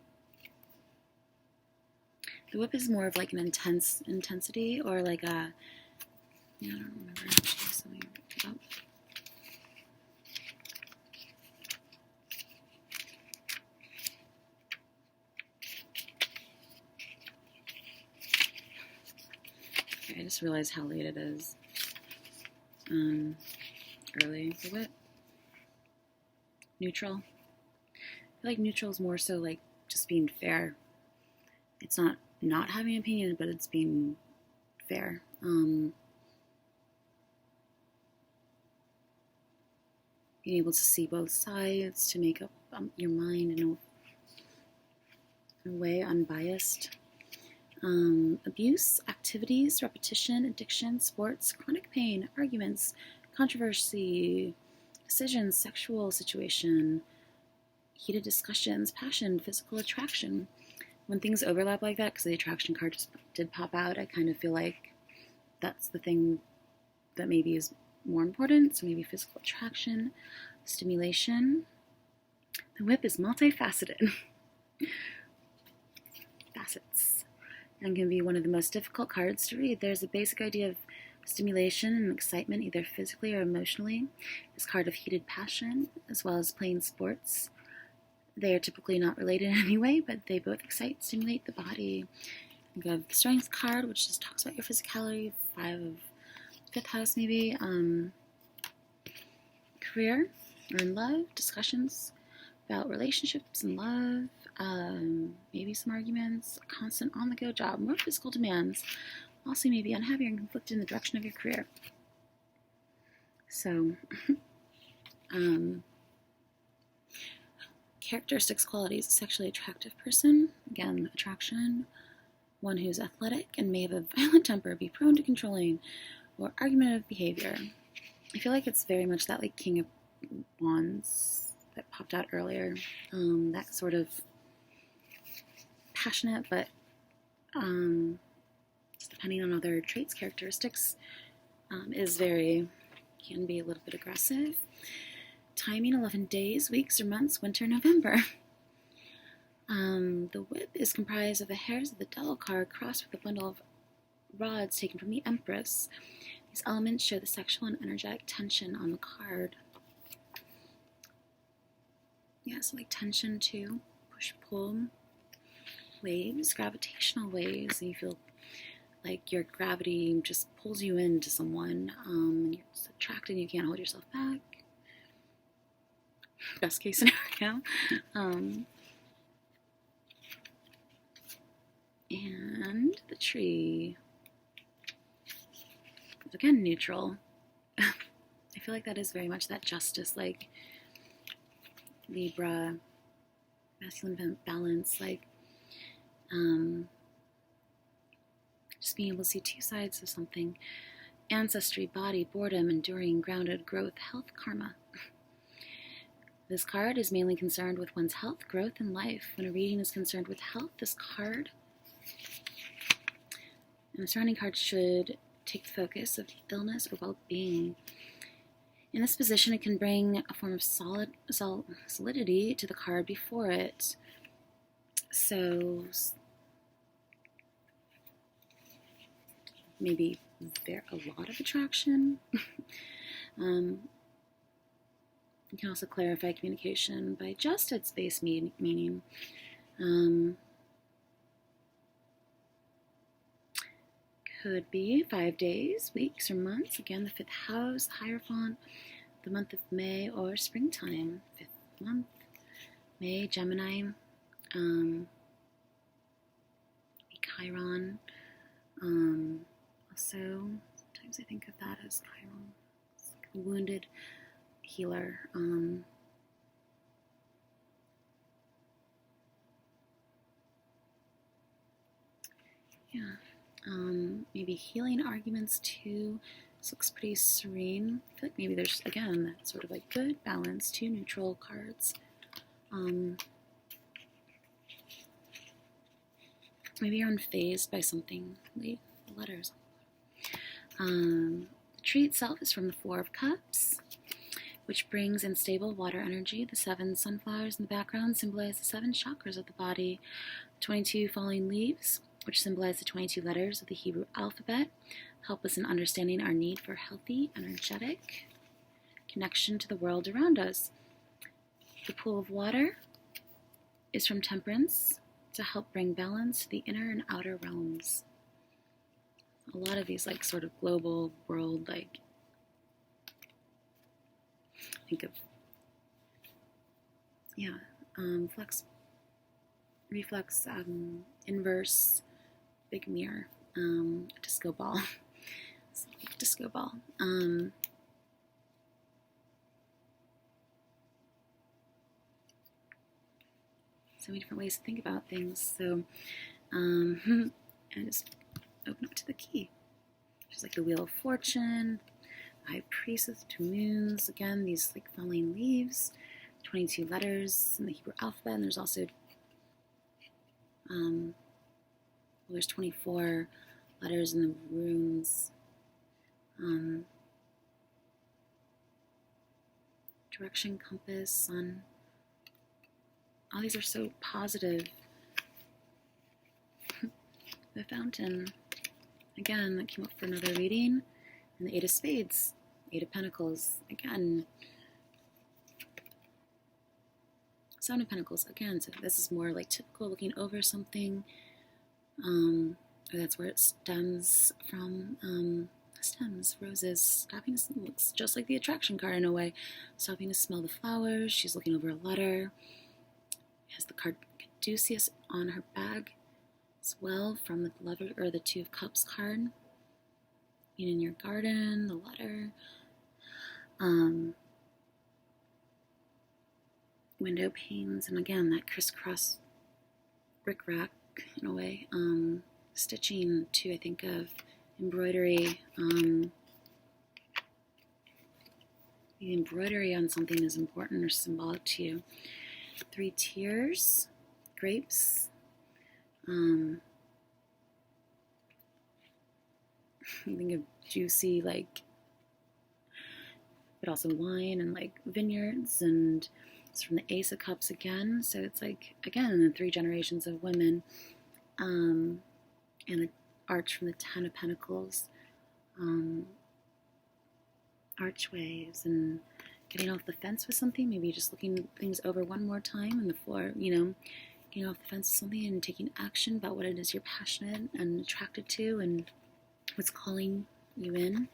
The Whip is more of like an intensity, or like a, yeah, I don't remember actually something about. Okay, I just realized how late it is. Early. The Whip. Neutral. I feel like neutral is more so like just being fair. It's not having an opinion, but it's being fair. Being able to see both sides, to make up your mind in a way unbiased. Abuse, activities, repetition, addiction, sports, chronic pain, arguments, controversy, decisions, sexual situation, heated discussions, passion, physical attraction. When things overlap like that, because the attraction card just did pop out, I kind of feel like that's the thing that maybe is more important. So maybe physical attraction, stimulation. The Whip is multifaceted. Facets. And can be one of the most difficult cards to read. There's a basic idea of stimulation and excitement, either physically or emotionally. This card of heated passion, as well as playing sports. They are typically not related in any way, but they both excite, stimulate the body. You have the Strength card, which just talks about your physicality. 5 of 5th house, maybe. Career or in love, discussions about relationships and love. Maybe some arguments, a constant on-the-go job, more physical demands. Also, maybe unhappy and conflicted in the direction of your career. So, characteristics, qualities: a sexually attractive person. Again, attraction. One who's athletic and may have a violent temper, be prone to controlling or argumentative behavior. I feel like it's very much that like King of Wands that popped out earlier. That sort of passionate, but depending on other traits, characteristics, can be a little bit aggressive. Timing: 11 days, weeks, or months, winter, November. The whip is comprised of the hairs of the Devil card crossed with a bundle of rods taken from the Empress. These elements show the sexual and energetic tension on the card. Yeah, so like tension too, push, pull, waves, gravitational waves, and you feel like your gravity just pulls you into someone, and you're just attracted and you can't hold yourself back. Best case scenario. And the tree. Again, neutral. I feel like that is very much that justice, like Libra, masculine balance, like just being able to see two sides of something. Ancestry, body, boredom, enduring, grounded, growth, health, karma. This card is mainly concerned with one's health, growth, and life. When a reading is concerned with health, this card and the surrounding cards should take the focus of illness or well-being. In this position, it can bring a form of solidity to the card before it. So maybe a lot of attraction. You can also clarify communication by just its base meaning. Could be 5 days, weeks, or months. Again, the 5th house, Hierophant, the month of May or springtime. 5th month, May, Gemini, Chiron. Also, sometimes I think of that as Chiron. It's like a wounded healer. Maybe healing arguments too. This looks pretty serene. I feel like maybe there's, again, that sort of like good balance, 2 neutral cards. Maybe you're unfazed by something. Late letters. The tree itself is from the 4 of Cups, which brings in stable water energy. The 7 sunflowers in the background symbolize the 7 chakras of the body. 22 falling leaves, which symbolize the 22 letters of the Hebrew alphabet, help us in understanding our need for healthy, energetic connection to the world around us. The pool of water is from Temperance to help bring balance to the inner and outer realms. A lot of these like sort of global world, like think of reflex, inverse, big mirror, disco ball. It's like disco ball. So many different ways to think about things. So, and just open up to the key, which is like the Wheel of Fortune, High Priestess, 2 moons. Again, these like falling leaves, 22 letters in the Hebrew alphabet, and there's also there's 24 letters in the runes. Direction, compass, sun. All these are so positive. The Fountain, again, that came up for another reading. And the 8 of Spades, 8 of Pentacles, again. Seven of Pentacles, again, so this is more like typical looking over something. Or that's where it stems from. Stems, roses, stopping to, looks just like the attraction card in a way. Stopping to smell the flowers. She's looking over a letter. Has the card Caduceus on her bag as well, from the Lover or the Two of Cups card. Being in your garden, the letter. Window panes, and again that crisscross rickrack in a way. Stitching too, I think of embroidery. The embroidery on something is important or symbolic to you. Three Tears, grapes. I think of juicy, like, but also wine and like vineyards, and it's from the Ace of Cups again. So it's like, again, the three generations of women. And the arch from the Ten of Pentacles. Archways and getting off the fence with something, maybe just looking things over one more time on the floor, getting off the fence with something and taking action about what it is you're passionate and attracted to and what's calling you in.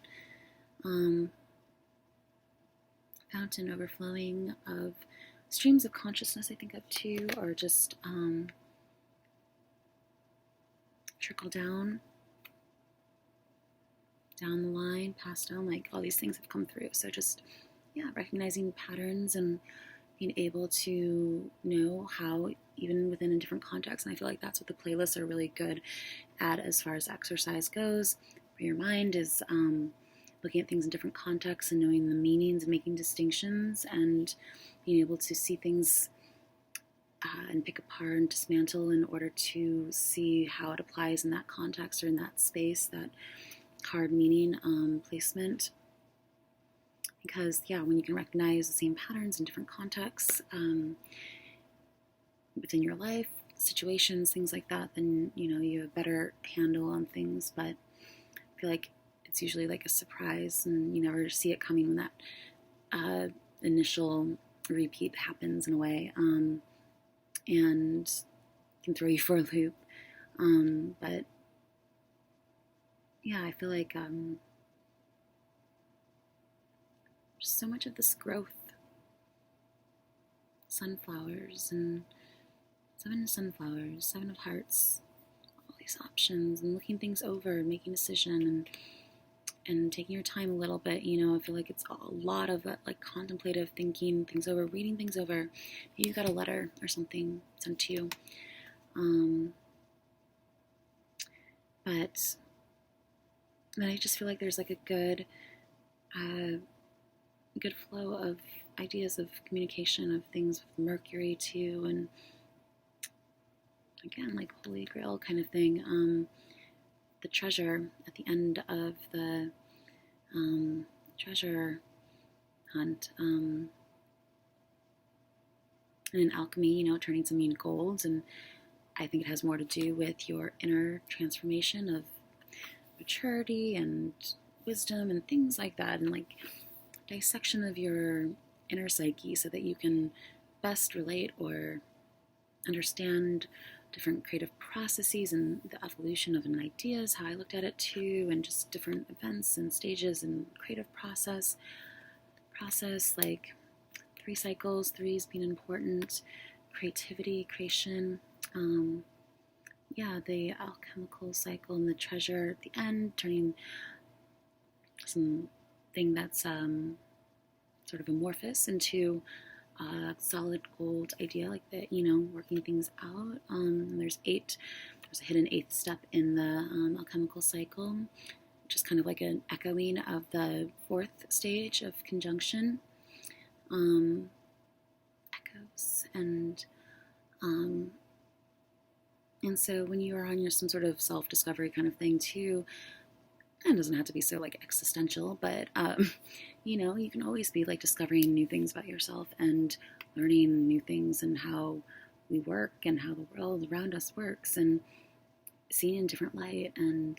Fountain overflowing of streams of consciousness, I think of too, or just trickle down the line, passed down, like all these things have come through. So just, recognizing patterns and being able to know how, even within a different context. And I feel like that's what the playlists are really good at as far as exercise goes. For your mind is looking at things in different contexts and knowing the meanings and making distinctions and being able to see things and pick apart and dismantle in order to see how it applies in that context or in that space, that card meaning placement. Because when you can recognize the same patterns in different contexts within your life, situations, things like that, then you have a better handle on things. But I feel like it's usually like a surprise, and you never see it coming when that initial repeat happens in a way, and can throw you for a loop. But I feel like so much of this growth, sunflowers and Seven of Sunflowers, Seven of Hearts, all these options and looking things over, making a decision and taking your time a little bit. I feel like it's a lot of like contemplative thinking things over, reading things over. Maybe you got a letter or something sent to you. But then I just feel like there's like a good flow of ideas of communication of things with Mercury too, and again, like Holy Grail kind of thing. The treasure at the end of the treasure hunt, and in alchemy, turning something into gold, and I think it has more to do with your inner transformation of maturity and wisdom and things like that, and like dissection of your inner psyche so that you can best relate or understand different creative processes and the evolution of an idea is how I looked at it too, and just different events and stages and creative process like 3 cycles, 3s being important, creativity, creation, the alchemical cycle and the treasure at the end, turning something that's sort of amorphous into solid gold idea, like that, working things out. There's a hidden 8th step in the alchemical cycle, which is kind of like an echoing of the 4th stage of conjunction. Echoes and so when you are on some sort of self-discovery kind of thing too, it doesn't have to be so like existential, but you can always be like discovering new things about yourself and learning new things and how we work and how the world around us works and seeing in different light. And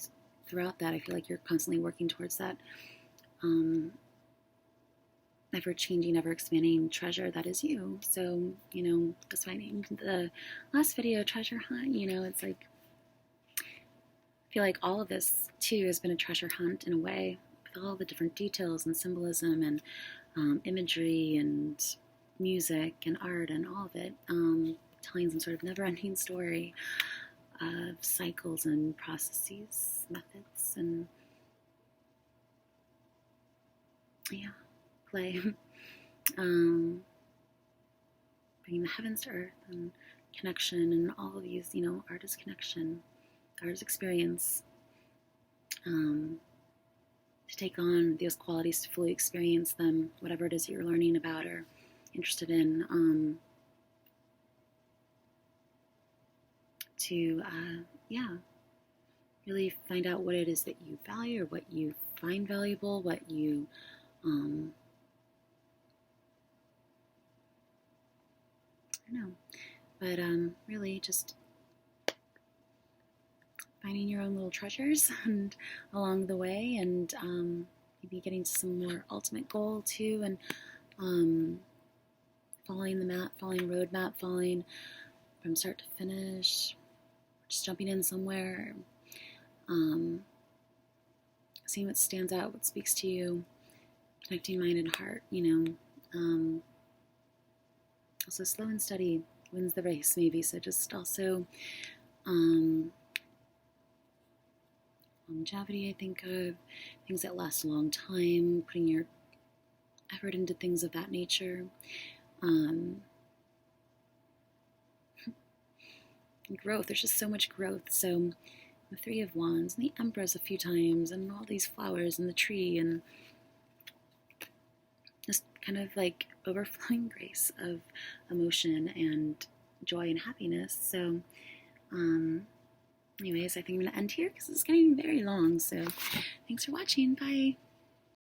throughout that, I feel like you're constantly working towards that ever-changing, ever-expanding treasure that is you. So, that's why I named the last video Treasure Hunt. It's like, I feel like all of this, too, has been a treasure hunt in a way, with all the different details and symbolism and imagery and music and art and all of it, telling some sort of never-ending story of cycles and processes, methods, and play. Bringing the heavens to earth and connection and all of these, art is connection, art is experience. To take on those qualities, to fully experience them, whatever it is you're learning about or interested in, to really find out what it is that you value or what you find valuable, what you I don't know, but really just finding your own little treasures and along the way, and maybe getting to some more ultimate goal too, and following the map, following a roadmap, following from start to finish, just jumping in somewhere, seeing what stands out, what speaks to you, connecting mind and heart, also slow and steady wins the race, maybe. So just also longevity, I think of things that last a long time, putting your effort into things of that nature. Growth, there's just so much growth. So the Three of Wands and the Empress a few times, and all these flowers and the tree, and just kind of like overflowing grace of emotion and joy and happiness. So anyways, I think I'm going to end here because it's getting very long. So thanks for watching. Bye.